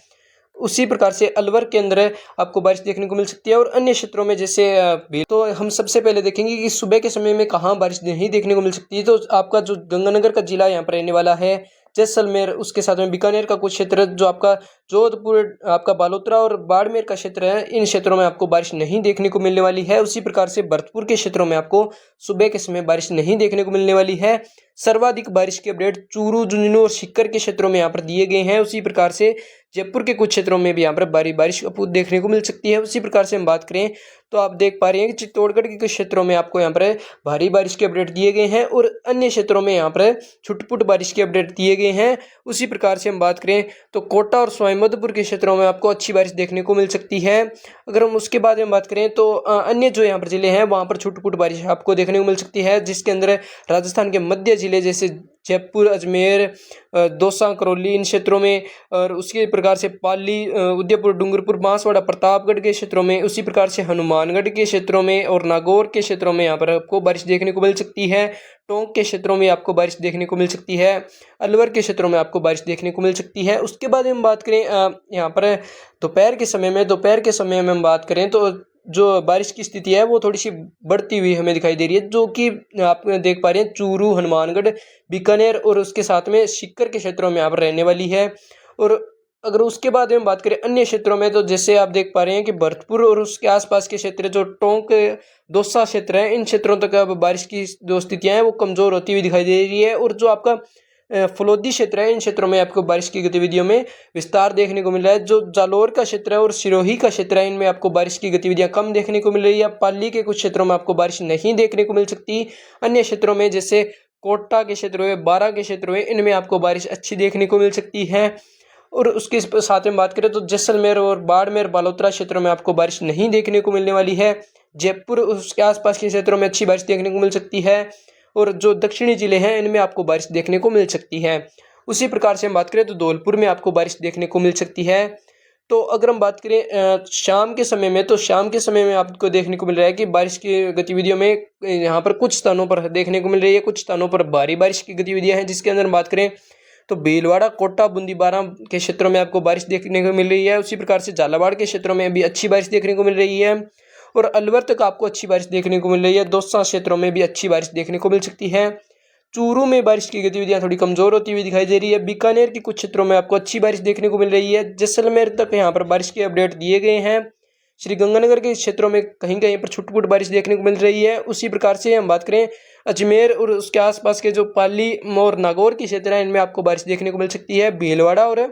उसी प्रकार से अलवर के अंदर आपको बारिश देखने को मिल सकती है और अन्य क्षेत्रों में जैसे तो हम सबसे पहले देखेंगे कि सुबह के समय में कहाँ बारिश नहीं देखने को मिल सकती है। तो आपका जो गंगानगर का जिला यहाँ पर रहने वाला है, जैसलमेर, उसके साथ में बीकानेर का कुछ क्षेत्र, जो आपका जोधपुर, आपका बालोतरा और बाड़मेर का क्षेत्र है, इन क्षेत्रों में आपको बारिश नहीं देखने को मिलने वाली है। उसी प्रकार से भरतपुर के क्षेत्रों में आपको सुबह के समय बारिश नहीं देखने को मिलने वाली है। सर्वाधिक बारिश के अपडेट चूरू, झुंझुनू और सीकर के क्षेत्रों में यहाँ पर दिए गए हैं। उसी प्रकार से जयपुर के कुछ क्षेत्रों में भी यहाँ पर भारी बारिश देखने को मिल सकती है। उसी प्रकार से हम बात करें तो आप देख पा रहे हैं कि चित्तौड़गढ़ के कुछ क्षेत्रों में आपको यहाँ पर भारी बारिश के अपडेट दिए गए हैं और अन्य क्षेत्रों में यहाँ पर छुटपुट बारिश के अपडेट दिए गए हैं। उसी प्रकार से हम बात करें तो कोटा और सवाईमाधोपुर के क्षेत्रों में आपको अच्छी बारिश देखने को मिल सकती है। अगर हम उसके बाद में बात करें तो अन्य जो यहाँ पर जिले हैं वहाँ पर छुटपुट बारिश आपको देखने को मिल सकती है। जिसके अंदर राजस्थान के मध्य जिले जैसे जयपुर, अजमेर, दौसा, करौली, इन क्षेत्रों में, और उसी प्रकार से पाली, उदयपुर, डूंगरपुर, बांसवाड़ा, प्रतापगढ़ के क्षेत्रों में, उसी प्रकार से हनुमानगढ़ के क्षेत्रों में और नागौर के क्षेत्रों में यहाँ पर आपको बारिश देखने को मिल सकती है। टोंक के क्षेत्रों में आपको बारिश देखने को मिल सकती है। अलवर के क्षेत्रों में आपको बारिश देखने को मिल सकती है। उसके बाद हम बात करें यहाँ पर दोपहर के समय में हम बात करें तो जो बारिश की स्थिति है वो थोड़ी सी बढ़ती हुई हमें दिखाई दे रही है, जो कि आप देख पा रहे हैं चूरू, हनुमानगढ़, बीकानेर और उसके साथ में सीकर के क्षेत्रों में यहाँ पर रहने वाली है। और अगर उसके बाद हम बात करें अन्य क्षेत्रों में तो जैसे आप देख पा रहे हैं कि भरतपुर और उसके आसपास के क्षेत्र, जो टोंक, दौसा क्षेत्र है, इन क्षेत्रों तक अब बारिश की जो स्थितियाँ हैं वो कमज़ोर होती हुई दिखाई दे रही है। और जो आपका फलोदी क्षेत्र है, इन क्षेत्रों में आपको बारिश की गतिविधियों में विस्तार देखने को मिल रहा है। जो जालोर का क्षेत्र है और सिरोही का क्षेत्र है, इनमें आपको बारिश की गतिविधियां कम देखने को मिल रही है। पाली के कुछ क्षेत्रों में आपको बारिश नहीं देखने को मिल सकती। अन्य क्षेत्रों में जैसे कोटा के क्षेत्र हुए, बारां के क्षेत्र हुए, इनमें आपको बारिश अच्छी देखने को मिल सकती है। और उसके साथ में बात करें तो जैसलमेर और बाड़मेर, बालोतरा क्षेत्रों में आपको बारिश नहीं देखने को मिलने वाली है। जयपुर, उसके आसपास के क्षेत्रों में अच्छी बारिश देखने को मिल सकती है और जो दक्षिणी जिले हैं इनमें आपको बारिश देखने को मिल सकती है। उसी प्रकार से हम बात करें तो धौलपुर में आपको बारिश देखने को मिल सकती है। तो अगर हम बात करें शाम के समय में, तो शाम के समय में आपको देखने को मिल रहा है कि बारिश की गतिविधियों में यहाँ पर कुछ स्थानों पर देखने को मिल रही है, कुछ स्थानों पर भारी बारिश की गतिविधियां हैं। जिसके अंदर हम बात करें तो भीलवाड़ा, कोटा, बूंदी, बारां के क्षेत्रों में आपको बारिश देखने को मिल रही है। उसी प्रकार से झालावाड़ के क्षेत्रों में भी अच्छी बारिश देखने को मिल रही है और अलवर तक आपको अच्छी बारिश देखने को मिल रही है। दौसा क्षेत्रों में भी अच्छी बारिश देखने को मिल सकती है। चूरू में बारिश की गतिविधियां थोड़ी कमजोर होती हुई दिखाई दे रही है। बीकानेर के कुछ क्षेत्रों में आपको अच्छी बारिश देखने को मिल रही है। जैसलमेर तक यहाँ पर बारिश के अपडेट दिए गए हैं। श्रीगंगानगर के क्षेत्रों में कहीं कहीं पर छुटपुट बारिश देखने को मिल रही है। उसी प्रकार से हम बात करें अजमेर और उसके आसपास के जो पाली और नागौर के क्षेत्र हैं इनमें आपको बारिश देखने को मिल सकती है। भीलवाड़ा और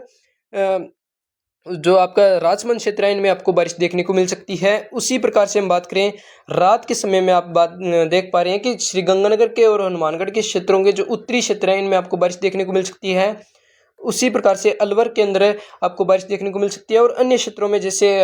जो आपका राजमंद क्षेत्र है इनमें आपको बारिश देखने को मिल सकती है। उसी प्रकार से हम बात करें रात के समय में, आप बात देख पा रहे हैं कि श्रीगंगानगर के और हनुमानगढ़ के क्षेत्रों के जो उत्तरी क्षेत्र हैं इनमें आपको बारिश देखने को मिल सकती है। उसी प्रकार से अलवर के अंदर आपको बारिश देखने को मिल सकती है और अन्य क्षेत्रों में जैसे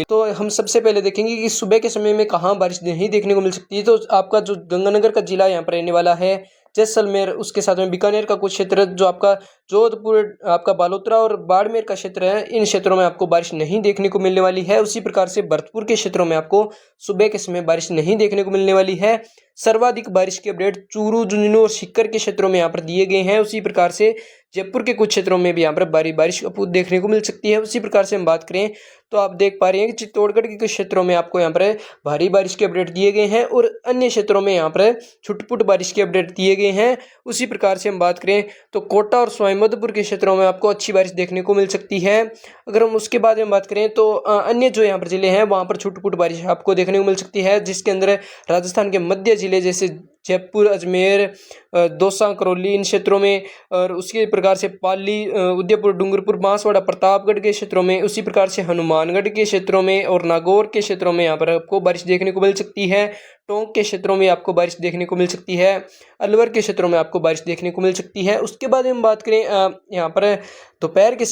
तो हम सबसे पहले देखेंगे कि सुबह के समय में कहाँ बारिश नहीं देखने को मिल सकती है। तो आपका जो गंगानगर का जिला यहाँ पर रहने वाला है, जैसलमेर, उसके साथ में बीकानेर का कुछ क्षेत्र, जो आपका जोधपुर, आपका बालोतरा और बाड़मेर का क्षेत्र है, इन क्षेत्रों में आपको बारिश नहीं देखने को मिलने वाली है। उसी प्रकार से भरतपुर के क्षेत्रों में आपको सुबह के समय बारिश नहीं देखने को मिलने वाली है। सर्वाधिक बारिश के अपडेट चूरू, झुंझुनू और सीकर के क्षेत्रों में यहाँ पर दिए गए हैं। उसी प्रकार से जयपुर के कुछ क्षेत्रों में भी यहाँ पर भारी बारिश आपको देखने को मिल सकती है। उसी प्रकार से हम बात करें तो आप देख पा रहे हैं कि चित्तौड़गढ़ के कुछ क्षेत्रों में आपको यहाँ पर भारी बारिश के अपडेट दिए गए हैं और अन्य क्षेत्रों में यहाँ पर छुटपुट बारिश के अपडेट दिए गए हैं। उसी प्रकार से हम बात करें तो कोटा और सवाईमाधोपुर के क्षेत्रों में आपको अच्छी बारिश देखने को मिल सकती है। अगर हम उसके बाद में बात करें तो अन्य जो यहाँ पर जिले हैं वहाँ पर छुटपुट बारिश आपको देखने को मिल सकती है, जिसके अंदर राजस्थान के मध्य जिले जैसे जयपुर, अजमेर, दौसा, करौली इन क्षेत्रों में, और उसी प्रकार से पाली, उदयपुर, डूंगरपुर, बांसवाड़ा, प्रतापगढ़ के क्षेत्रों में, उसी प्रकार से हनुमानगढ़ के क्षेत्रों में और नागौर के क्षेत्रों में यहाँ पर आपको बारिश देखने को मिल सकती है। टोंक के क्षेत्रों में आपको बारिश देखने को मिल सकती है। अलवर के क्षेत्रों में आपको बारिश देखने को मिल सकती है। उसके बाद हम बात करें यहाँ पर दोपहर के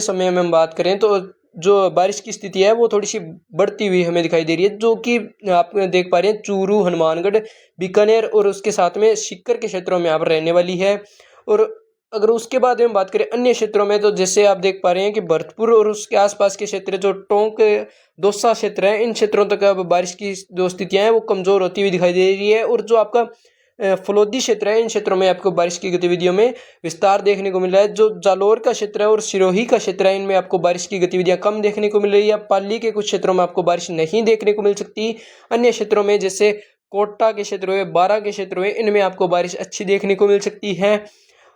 समय में हम बात करें तो जो बारिश की स्थिति है वो थोड़ी सी बढ़ती हुई हमें दिखाई दे रही है, जो कि आप देख पा रहे हैं चूरू, हनुमानगढ़, बीकानेर और उसके साथ में सीकर के क्षेत्रों में यहाँ पर रहने वाली है। और अगर उसके बाद हम बात करें अन्य क्षेत्रों में तो जैसे आप देख पा रहे हैं कि भरतपुर और उसके आसपास के क्षेत्र जो टोंक, दौसा क्षेत्र है, इन क्षेत्रों तक अब बारिश की जो स्थितियाँ हैं वो कमज़ोर होती हुई दिखाई दे रही है। और जो आपका फलोदी क्षेत्र है, इन क्षेत्रों में आपको बारिश की गतिविधियों में विस्तार देखने को मिल रहा है। जो जालोर का क्षेत्र है और सिरोही का क्षेत्र है, इनमें आपको बारिश की गतिविधियां कम देखने को मिल रही है। पाली के कुछ क्षेत्रों में आपको बारिश नहीं देखने को मिल सकती। अन्य क्षेत्रों में जैसे कोटा के क्षेत्र हुए, बारा के क्षेत्र हुए, इनमें आपको बारिश अच्छी देखने को मिल सकती है।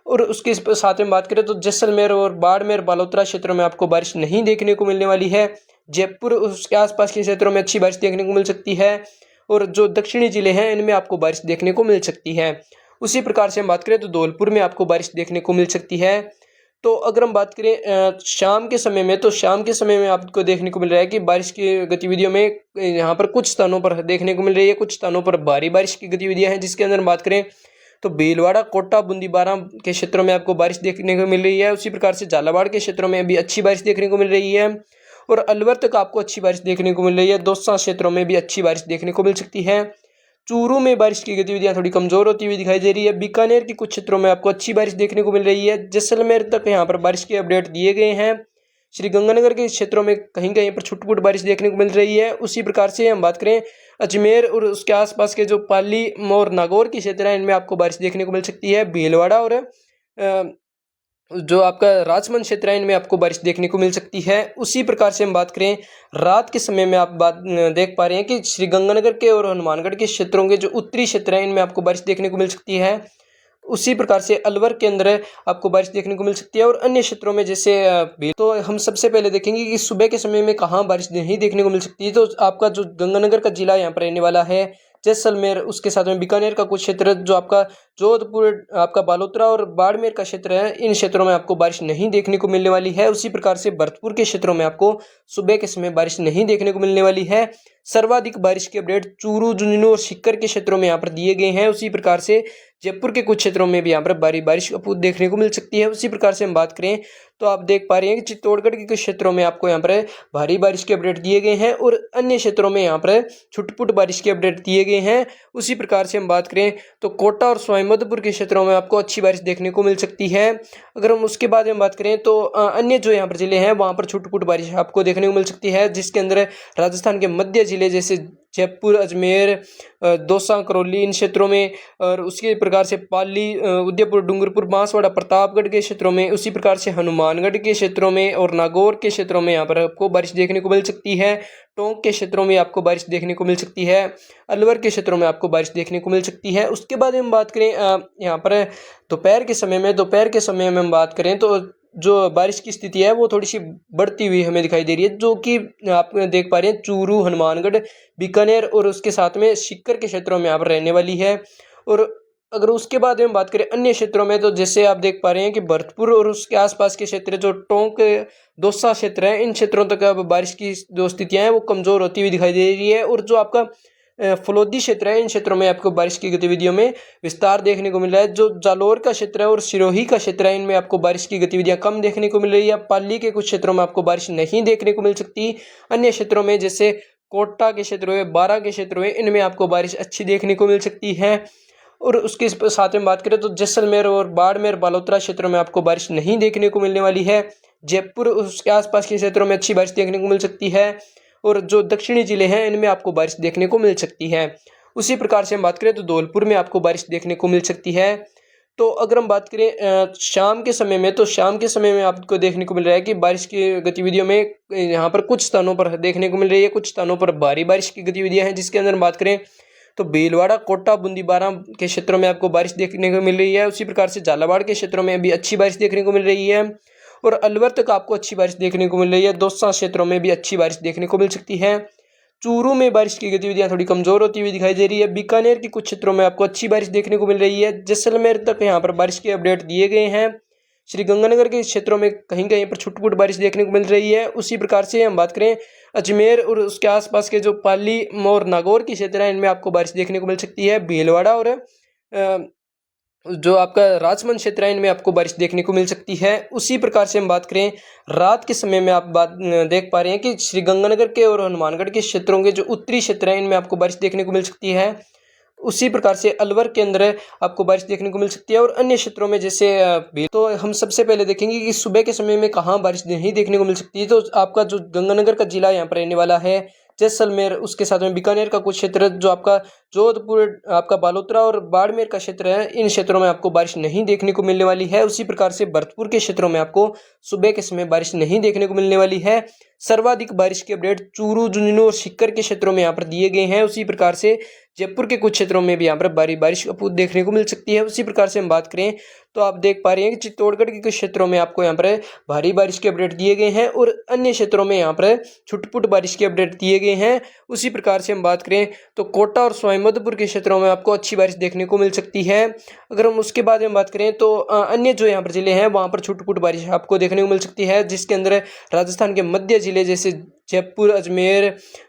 और उसके साथ में बात करें तो जैसलमेर और बाड़मेर, बालोतरा क्षेत्रों में आपको बारिश नहीं देखने को मिलने वाली है। जयपुर उसके आसपास के क्षेत्रों में अच्छी बारिश देखने को मिल सकती है। और जो दक्षिणी जिले हैं इनमें आपको बारिश देखने को मिल सकती है। उसी प्रकार से हम बात करें तो धौलपुर में आपको बारिश देखने को मिल सकती है। तो अगर हम बात करें शाम के समय में, तो शाम के समय में आपको देखने को मिल रहा है कि बारिश की गतिविधियों में यहाँ पर कुछ स्थानों पर देखने को मिल रही है, कुछ स्थानों पर भारी बारिश की गतिविधियाँ हैं। जिसके अंदर बात करें तो भीलवाड़ा, कोटा, बूंदी, बारां के क्षेत्रों में आपको बारिश देखने को मिल रही है। उसी प्रकार से झालावाड़ के क्षेत्रों में भी अच्छी बारिश देखने को मिल रही है और अलवर तक आपको अच्छी बारिश देखने को मिल रही है। दौसा क्षेत्रों में भी अच्छी बारिश देखने को मिल सकती है। चूरू में बारिश की गतिविधियां थोड़ी कमजोर होती हुई दिखाई दे रही है। बीकानेर के कुछ क्षेत्रों में आपको अच्छी बारिश देखने को मिल रही है। जैसलमेर तक यहाँ पर बारिश के अपडेट दिए गए हैं। श्रीगंगानगर के क्षेत्रों में कहीं कहीं पर छुटपुट बारिश देखने को मिल रही है। उसी प्रकार से हम बात करें अजमेर और उसके आसपास के जो पाली और नागौर के क्षेत्र हैं, इनमें आपको बारिश देखने को मिल सकती है। भीलवाड़ा और जो आपका राजमंद क्षेत्र है, इनमें आपको बारिश देखने को मिल सकती है। उसी प्रकार से हम बात करें रात के समय में, आप बात देख पा रहे हैं कि श्रीगंगानगर के और हनुमानगढ़ के क्षेत्रों के जो उत्तरी क्षेत्र हैं, इनमें आपको बारिश देखने को मिल सकती है। उसी प्रकार से अलवर के अंदर आपको बारिश देखने को मिल सकती है। और अन्य क्षेत्रों में जैसे तो हम सबसे पहले देखेंगे कि सुबह के समय में कहाँ बारिश नहीं देखने को मिल सकती है। तो आपका जो गंगानगर का जिला यहाँ पर रहने वाला है, जैसलमेर, उसके साथ में बीकानेर का कुछ क्षेत्र, जो आपका जोधपुर, आपका बालोतरा और बाड़मेर का क्षेत्र है, इन क्षेत्रों में आपको बारिश नहीं देखने को मिलने वाली है। उसी प्रकार से भरतपुर के क्षेत्रों में आपको सुबह के समय बारिश नहीं देखने को मिलने वाली है। सर्वाधिक बारिश के अपडेट चूरू, झुंझुनू और सीकर के क्षेत्रों में यहाँ पर दिए गए हैं। उसी प्रकार से जयपुर के कुछ क्षेत्रों में भी यहाँ पर भारी बारिश आपको देखने को मिल सकती है। उसी प्रकार से हम बात करें तो आप देख पा रहे हैं कि चित्तौड़गढ़ के कुछ क्षेत्रों में आपको यहाँ पर भारी बारिश के अपडेट दिए गए हैं और अन्य क्षेत्रों में यहाँ पर छुटपुट बारिश के अपडेट दिए गए हैं। उसी प्रकार से हम बात करें तो कोटा और सवाईमाधोपुर के क्षेत्रों में आपको अच्छी बारिश देखने को मिल सकती है। अगर हम उसके बाद में बात करें तो अन्य जो यहाँ पर जिले हैं वहाँ पर छुटपुट बारिश आपको देखने को मिल सकती है, जिसके अंदर राजस्थान के मध्य जिले जैसे जयपुर, अजमेर, दौसा, करौली इन क्षेत्रों में, और उसी प्रकार से पाली, उदयपुर, डूंगरपुर, बांसवाड़ा, प्रतापगढ़ के क्षेत्रों में, उसी प्रकार से हनुमानगढ़ के क्षेत्रों में और नागौर के क्षेत्रों में यहाँ पर आपको बारिश देखने को मिल सकती है। टोंक के क्षेत्रों में आपको बारिश देखने को मिल सकती है। अलवर के क्षेत्रों में आपको बारिश देखने को मिल सकती है। उसके बाद हम बात करें यहाँ पर दोपहर के समय में हम बात करें तो जो बारिश की स्थिति है वो थोड़ी सी बढ़ती हुई हमें दिखाई दे रही है, जो कि आप देख पा रहे हैं चूरू, हनुमानगढ़, बीकानेर और उसके साथ में सीकर के क्षेत्रों में यहाँ पर रहने वाली है। और अगर उसके बाद हम बात करें अन्य क्षेत्रों में तो जैसे आप देख पा रहे हैं कि भरतपुर और उसके आसपास के क्षेत्र जो टोंक, दौसा क्षेत्र है, इन क्षेत्रों तक अब बारिश की जो स्थितियाँ हैं वो कमज़ोर होती हुई दिखाई दे रही है। और जो आपका फलोदी क्षेत्र है, इन क्षेत्रों में आपको बारिश की गतिविधियों में विस्तार देखने को मिल रहा है। जो जालोर का क्षेत्र है और सिरोही का क्षेत्र है, इनमें आपको बारिश की गतिविधियां कम देखने को मिल रही है। पाली के कुछ क्षेत्रों में आपको बारिश नहीं देखने को मिल सकती। अन्य क्षेत्रों में जैसे कोटा के क्षेत्र हुए, बारा के क्षेत्र हुए, इनमें आपको बारिश अच्छी देखने को मिल सकती है। और उसके साथ में बात करें तो जैसलमेर और बाड़मेर, बालोतरा क्षेत्रों में आपको बारिश नहीं देखने को मिलने वाली है। जयपुर उसके आसपास के क्षेत्रों में अच्छी बारिश देखने को मिल सकती है। और जो दक्षिणी जिले हैं इनमें आपको बारिश देखने को मिल सकती है। उसी प्रकार से हम बात करें तो धौलपुर में आपको बारिश देखने को मिल सकती है। तो अगर हम बात करें शाम के समय में, तो शाम के समय में आपको देखने को मिल रहा है कि बारिश की गतिविधियों में यहाँ पर कुछ स्थानों पर देखने को मिल रही है, कुछ स्थानों पर भारी बारिश की गतिविधियां हैं, जिसके अंदर हम बात करें तो भीलवाड़ा, कोटा, बूंदी, बारां के क्षेत्रों में आपको बारिश देखने को मिल रही है। उसी प्रकार से झालावाड़ के क्षेत्रों में भी अच्छी बारिश देखने को मिल रही है और अलवर तक आपको अच्छी बारिश देखने को मिल रही है। दौसा क्षेत्रों में भी अच्छी बारिश देखने को मिल सकती है। चूरू में बारिश की गतिविधियां थोड़ी कमजोर होती हुई दिखाई दे रही है। बीकानेर के कुछ क्षेत्रों में आपको अच्छी बारिश देखने को मिल रही है। जैसलमेर तक यहाँ पर बारिश के अपडेट दिए गए हैं। श्रीगंगानगर के क्षेत्रों में कहीं कहीं पर छुटपुट बारिश देखने को मिल रही है। उसी प्रकार से हम बात करें अजमेर और उसके आसपास के जो पाली और नागौर के क्षेत्र हैं, इनमें आपको बारिश देखने को मिल सकती है। भीलवाड़ा और जो आपका राजमंद क्षेत्र है, इनमें आपको बारिश देखने को मिल सकती है। उसी प्रकार से हम बात करें रात के समय में, आप बात देख पा रहे हैं कि श्रीगंगानगर के और हनुमानगढ़ के क्षेत्रों के जो उत्तरी क्षेत्र हैं, इनमें आपको बारिश देखने को मिल सकती है। उसी प्रकार से अलवर के अंदर आपको बारिश देखने को मिल सकती है और अन्य क्षेत्रों में जैसे तो हम सबसे पहले देखेंगे कि सुबह के समय में कहाँ बारिश नहीं देखने को मिल सकती है। तो आपका जो गंगानगर का जिला यहाँ पर रहने वाला है, जैसलमेर, उसके साथ में बीकानेर का कुछ क्षेत्र, जो आपका जोधपुर, आपका बालोतरा और बाड़मेर का क्षेत्र है, इन क्षेत्रों में आपको बारिश नहीं देखने को मिलने वाली है। उसी प्रकार से भरतपुर के क्षेत्रों में आपको सुबह के समय बारिश नहीं देखने को मिलने वाली है। सर्वाधिक बारिश के अपडेट चूरू, झुंझुनू और सीकर के क्षेत्रों में यहाँ पर दिए गए हैं। उसी प्रकार से जयपुर के कुछ क्षेत्रों में भी यहाँ पर भारी बारिश देखने को मिल सकती है। उसी प्रकार से हम बात करें तो आप देख पा रहे हैं कि चित्तौड़गढ़ के कुछ क्षेत्रों में आपको यहाँ पर भारी बारिश के अपडेट दिए गए हैं और अन्य क्षेत्रों में यहाँ पर छुटपुट बारिश के अपडेट दिए गए हैं। उसी प्रकार से हम बात करें तो कोटा और सवाईमाधोपुर के क्षेत्रों में आपको अच्छी बारिश देखने को मिल सकती है। अगर हम उसके बाद में बात करें तो अन्य जो यहाँ पर जिले हैं, वहाँ पर छुटपुट बारिश आपको देखने को मिल सकती है, जिसके अंदर राजस्थान के मध्य जिले जैसे जयपुर, अजमेर,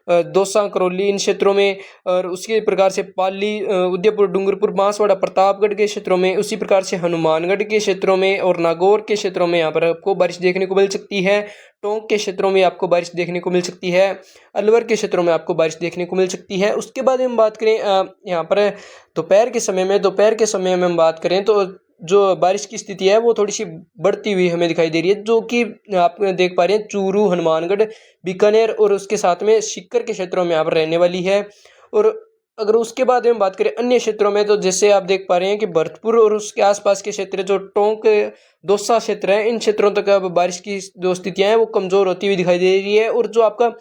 दौसा, करौली, इन क्षेत्रों में, और उसके प्रकार से पाली, उदयपुर, डूंगरपुर, बांसवाड़ा, प्रतापगढ़ के क्षेत्रों में, उसी प्रकार से हनुमानगढ़ के क्षेत्रों में और नागौर के क्षेत्रों में यहाँ पर आपको बारिश देखने को मिल सकती है। टोंक के क्षेत्रों में आपको बारिश देखने को मिल सकती है। अलवर के क्षेत्रों में आपको बारिश देखने को मिल सकती है। उसके बाद हम बात करें यहाँ पर दोपहर के समय में हम बात करें तो जो बारिश की स्थिति है वो थोड़ी सी बढ़ती हुई हमें दिखाई दे रही है, जो कि आप देख पा रहे हैं चूरू, हनुमानगढ़, बीकानेर और उसके साथ में सीकर के क्षेत्रों में यहाँ पर रहने वाली है। और अगर उसके बाद हम बात करें अन्य क्षेत्रों में, तो जैसे आप देख पा रहे हैं कि भरतपुर और उसके आसपास के क्षेत्र, जो टोंक, दौसा क्षेत्र है, इन क्षेत्रों तक अब बारिश की जो स्थितियां हैं वो कमजोर होती हुई दिखाई दे रही है। और जो आपका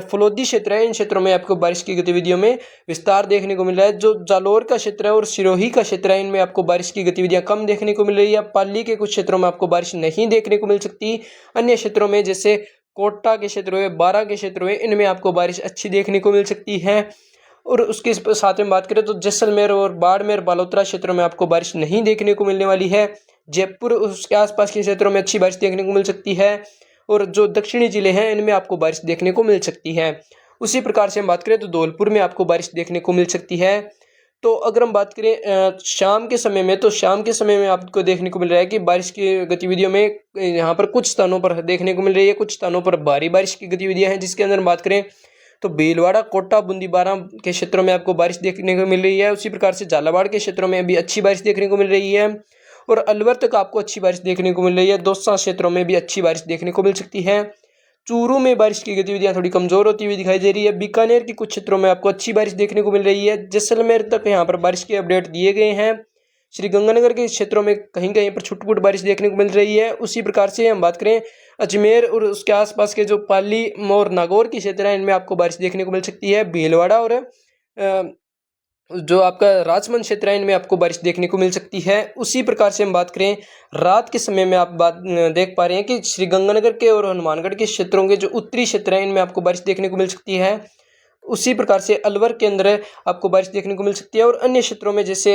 फलोदी क्षेत्र है, इन क्षेत्रों में आपको बारिश की गतिविधियों में विस्तार देखने को मिल रहा है। जो जालोर का क्षेत्र है और सिरोही का क्षेत्र है, इनमें आपको बारिश की गतिविधियां कम देखने को मिल रही है। पाली के कुछ क्षेत्रों में आपको बारिश नहीं देखने को मिल सकती। अन्य क्षेत्रों में जैसे कोटा के क्षेत्र हुए, बारां के क्षेत्र हुए, इनमें आपको बारिश अच्छी देखने को मिल सकती है। और उसके साथ में बात करें तो जैसलमेर और बाड़मेर, बालोतरा क्षेत्रों में आपको बारिश नहीं देखने को मिलने वाली है। जयपुर, उसके आसपास के क्षेत्रों में अच्छी बारिश देखने को मिल सकती है और जो दक्षिणी जिले हैं, इनमें आपको बारिश देखने को मिल सकती है। उसी प्रकार से हम बात करें तो धौलपुर में आपको बारिश देखने को मिल सकती है। तो अगर हम बात करें शाम के समय में, तो शाम के समय में आपको देखने को मिल रहा है कि बारिश की गतिविधियों में यहाँ पर कुछ स्थानों पर देखने को मिल रही है, कुछ स्थानों पर भारी बारिश की गतिविधियां हैं, जिसके अंदर बात करें तो भीलवाड़ा, कोटा, बूंदी, बारां के क्षेत्रों में आपको बारिश देखने को मिल रही है। उसी प्रकार से झालावाड़ के क्षेत्रों में भी अच्छी बारिश देखने को मिल रही है और अलवर तक आपको अच्छी बारिश देखने को मिल रही है। दौसा क्षेत्रों में भी अच्छी बारिश देखने को मिल सकती है। चूरू में बारिश की गतिविधियां थोड़ी कमजोर होती हुई दिखाई दे रही है। बीकानेर के कुछ क्षेत्रों में आपको अच्छी बारिश देखने को मिल रही है। जैसलमेर तक यहाँ पर बारिश के अपडेट दिए गए हैं। श्रीगंगानगर के क्षेत्रों में कहीं कहीं पर छुटपुट बारिश देखने को मिल रही है। उसी प्रकार से हम बात करें अजमेर और उसके आसपास के जो पाली और नागौर के क्षेत्र हैं, इनमें आपको बारिश देखने को मिल सकती है। भीलवाड़ा और जो आपका राजमंद क्षेत्र है, इनमें आपको बारिश देखने को मिल सकती है। उसी प्रकार से हम बात करें रात के समय में, आप बात देख पा रहे हैं कि श्रीगंगानगर के और हनुमानगढ़ के क्षेत्रों के जो उत्तरी क्षेत्र हैं, इनमें आपको बारिश देखने को मिल सकती है। उसी प्रकार से अलवर के अंदर आपको बारिश देखने को मिल सकती है और अन्य क्षेत्रों में जैसे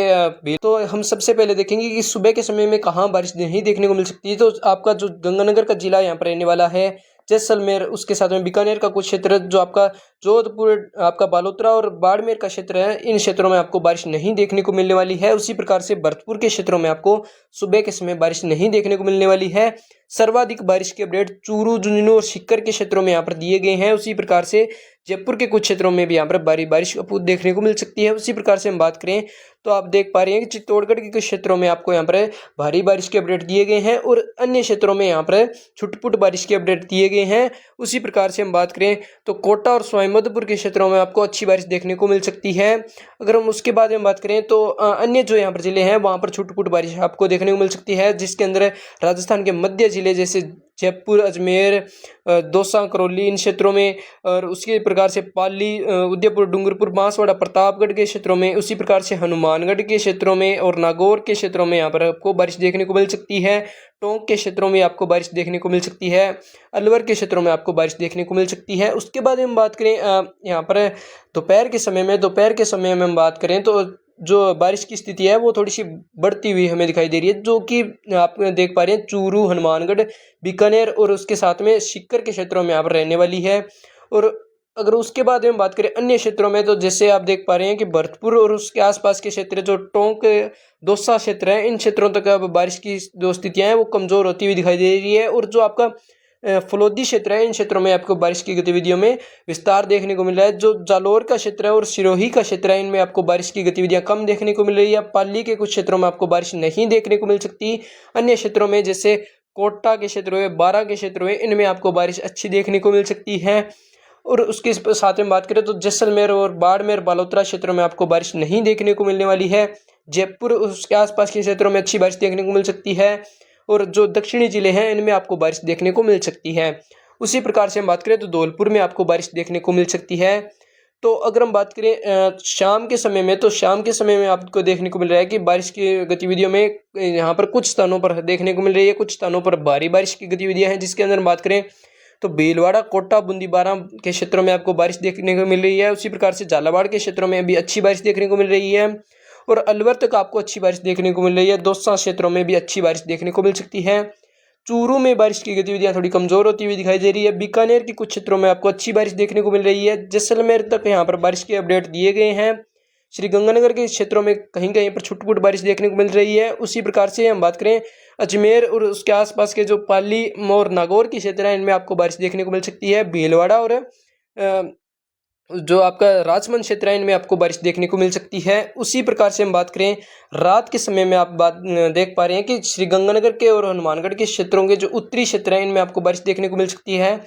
तो हम सबसे पहले देखेंगे कि सुबह के समय में कहाँ बारिश नहीं देखने को मिल सकती है। तो आपका जो गंगानगर का जिला यहाँ पर रहने वाला है, जैसलमेर, उसके साथ में बीकानेर का कुछ क्षेत्र, जो आपका जोधपुर, आपका बालोतरा और बाड़मेर का क्षेत्र है, इन क्षेत्रों में आपको बारिश नहीं देखने को मिलने वाली है। उसी प्रकार से भरतपुर के क्षेत्रों में आपको सुबह के समय बारिश नहीं देखने को मिलने वाली है। सर्वाधिक बारिश के अपडेट चूरू, झुंझुनू और सीकर के क्षेत्रों में यहाँ पर दिए गए हैं। उसी प्रकार से जयपुर के कुछ क्षेत्रों में भी यहाँ पर भारी बारिश देखने को मिल सकती है। उसी प्रकार से हम बात करें तो आप देख पा रहे हैं कि चित्तौड़गढ़ के कुछ क्षेत्रों में आपको यहाँ पर भारी बारिश के अपडेट दिए गए हैं और अन्य क्षेत्रों में यहाँ पर छुटपुट बारिश के अपडेट दिए गए हैं। उसी प्रकार से हम बात करें तो कोटा और सवाईमाधोपुर के क्षेत्रों में आपको अच्छी बारिश देखने को मिल सकती है। अगर हम उसके बाद में बात करें तो अन्य जो यहाँ पर जिले हैं वहाँ पर छुटपुट बारिश आपको देखने को मिल सकती है, जिसके अंदर राजस्थान के मध्य जिले जैसे जयपुर, अजमेर, दौसा, करौली इन क्षेत्रों में, और उसी प्रकार से पाली, उदयपुर, डूंगरपुर, बांसवाड़ा, प्रतापगढ़ के क्षेत्रों में, उसी प्रकार से हनुमानगढ़ के क्षेत्रों में और नागौर के क्षेत्रों में यहाँ पर आपको बारिश देखने को मिल सकती है। टोंक के क्षेत्रों में आपको बारिश देखने को मिल सकती है। अलवर के क्षेत्रों में आपको बारिश देखने को मिल सकती है। उसके बाद हम बात करें यहाँ पर दोपहर के समय में हम बात करें तो जो बारिश की स्थिति है वो थोड़ी सी बढ़ती हुई हमें दिखाई दे रही है, जो कि आप देख पा रहे हैं चूरू, हनुमानगढ़, बीकानेर और उसके साथ में सीकर के क्षेत्रों में यहाँ पर रहने वाली है। और अगर उसके बाद हम बात करें अन्य क्षेत्रों में तो जैसे आप देख पा रहे हैं कि भरतपुर और उसके आसपास के क्षेत्र जो टोंक, दौसा क्षेत्र है, इन क्षेत्रों तक अब बारिश की जो स्थितियाँ हैं वो कमज़ोर होती हुई दिखाई दे रही है। और जो आपका फलोदी क्षेत्र है, इन क्षेत्रों में आपको बारिश की गतिविधियों में विस्तार देखने को मिल रहा है। जो जालोर का क्षेत्र है और सिरोही का क्षेत्र है, इनमें आपको बारिश की गतिविधियां कम देखने को मिल रही है। पाली के कुछ क्षेत्रों में आपको बारिश नहीं देखने को मिल सकती। अन्य क्षेत्रों में जैसे कोटा के क्षेत्र हुए, बारां के क्षेत्र हुए, इनमें आपको बारिश अच्छी देखने को मिल सकती है। और उसके साथ में बात करें तो जैसलमेर और बाड़मेर, बालोतरा क्षेत्रों में आपको बारिश नहीं देखने को मिलने वाली है। जयपुर उसके आसपास के क्षेत्रों में अच्छी बारिश देखने को मिल सकती है और जो दक्षिणी जिले हैं इनमें आपको बारिश देखने को मिल सकती है। उसी प्रकार से हम बात करें तो धौलपुर में आपको बारिश देखने को मिल सकती है। तो अगर हम बात करें शाम के समय में, तो शाम के समय में आपको देखने को मिल रहा है कि बारिश की गतिविधियों में यहाँ पर कुछ स्थानों पर देखने को मिल रही है, कुछ स्थानों पर भारी बारिश की गतिविधियाँ हैं। जिसके अंदर हम बात करें तो भीलवाड़ा, कोटा, बूंदी, बारां के क्षेत्रों में आपको बारिश देखने को मिल रही है। उसी प्रकार से झालावाड़ के क्षेत्रों में भी अच्छी बारिश देखने को मिल रही है और अलवर तक आपको अच्छी बारिश देखने को मिल रही है। दौसा क्षेत्रों में भी अच्छी बारिश देखने को मिल सकती है। चूरू में बारिश की गतिविधियां थोड़ी कमजोर होती हुई दिखाई दे रही है। बीकानेर के कुछ क्षेत्रों में आपको अच्छी बारिश देखने को मिल रही है। जैसलमेर तक यहाँ पर बारिश के अपडेट दिए गए हैं। श्रीगंगानगर के क्षेत्रों में कहीं कहीं पर छुटपुट बारिश देखने को मिल रही है। उसी प्रकार से हम बात करें अजमेर और उसके आसपास के जो पाली और नागौर के क्षेत्र हैं, इनमें आपको बारिश देखने को मिल सकती है। भीलवाड़ा और जो आपका राजमंद क्षेत्र है, इनमें आपको बारिश देखने को मिल सकती है। उसी प्रकार से हम बात करें रात के समय में, आप बात देख पा रहे हैं कि श्रीगंगानगर के और हनुमानगढ़ के क्षेत्रों के जो उत्तरी क्षेत्र हैं, इनमें आपको बारिश देखने को मिल सकती है।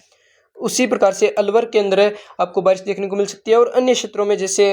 उसी प्रकार से अलवर के अंदर आपको बारिश देखने को मिल सकती है और अन्य क्षेत्रों में जैसे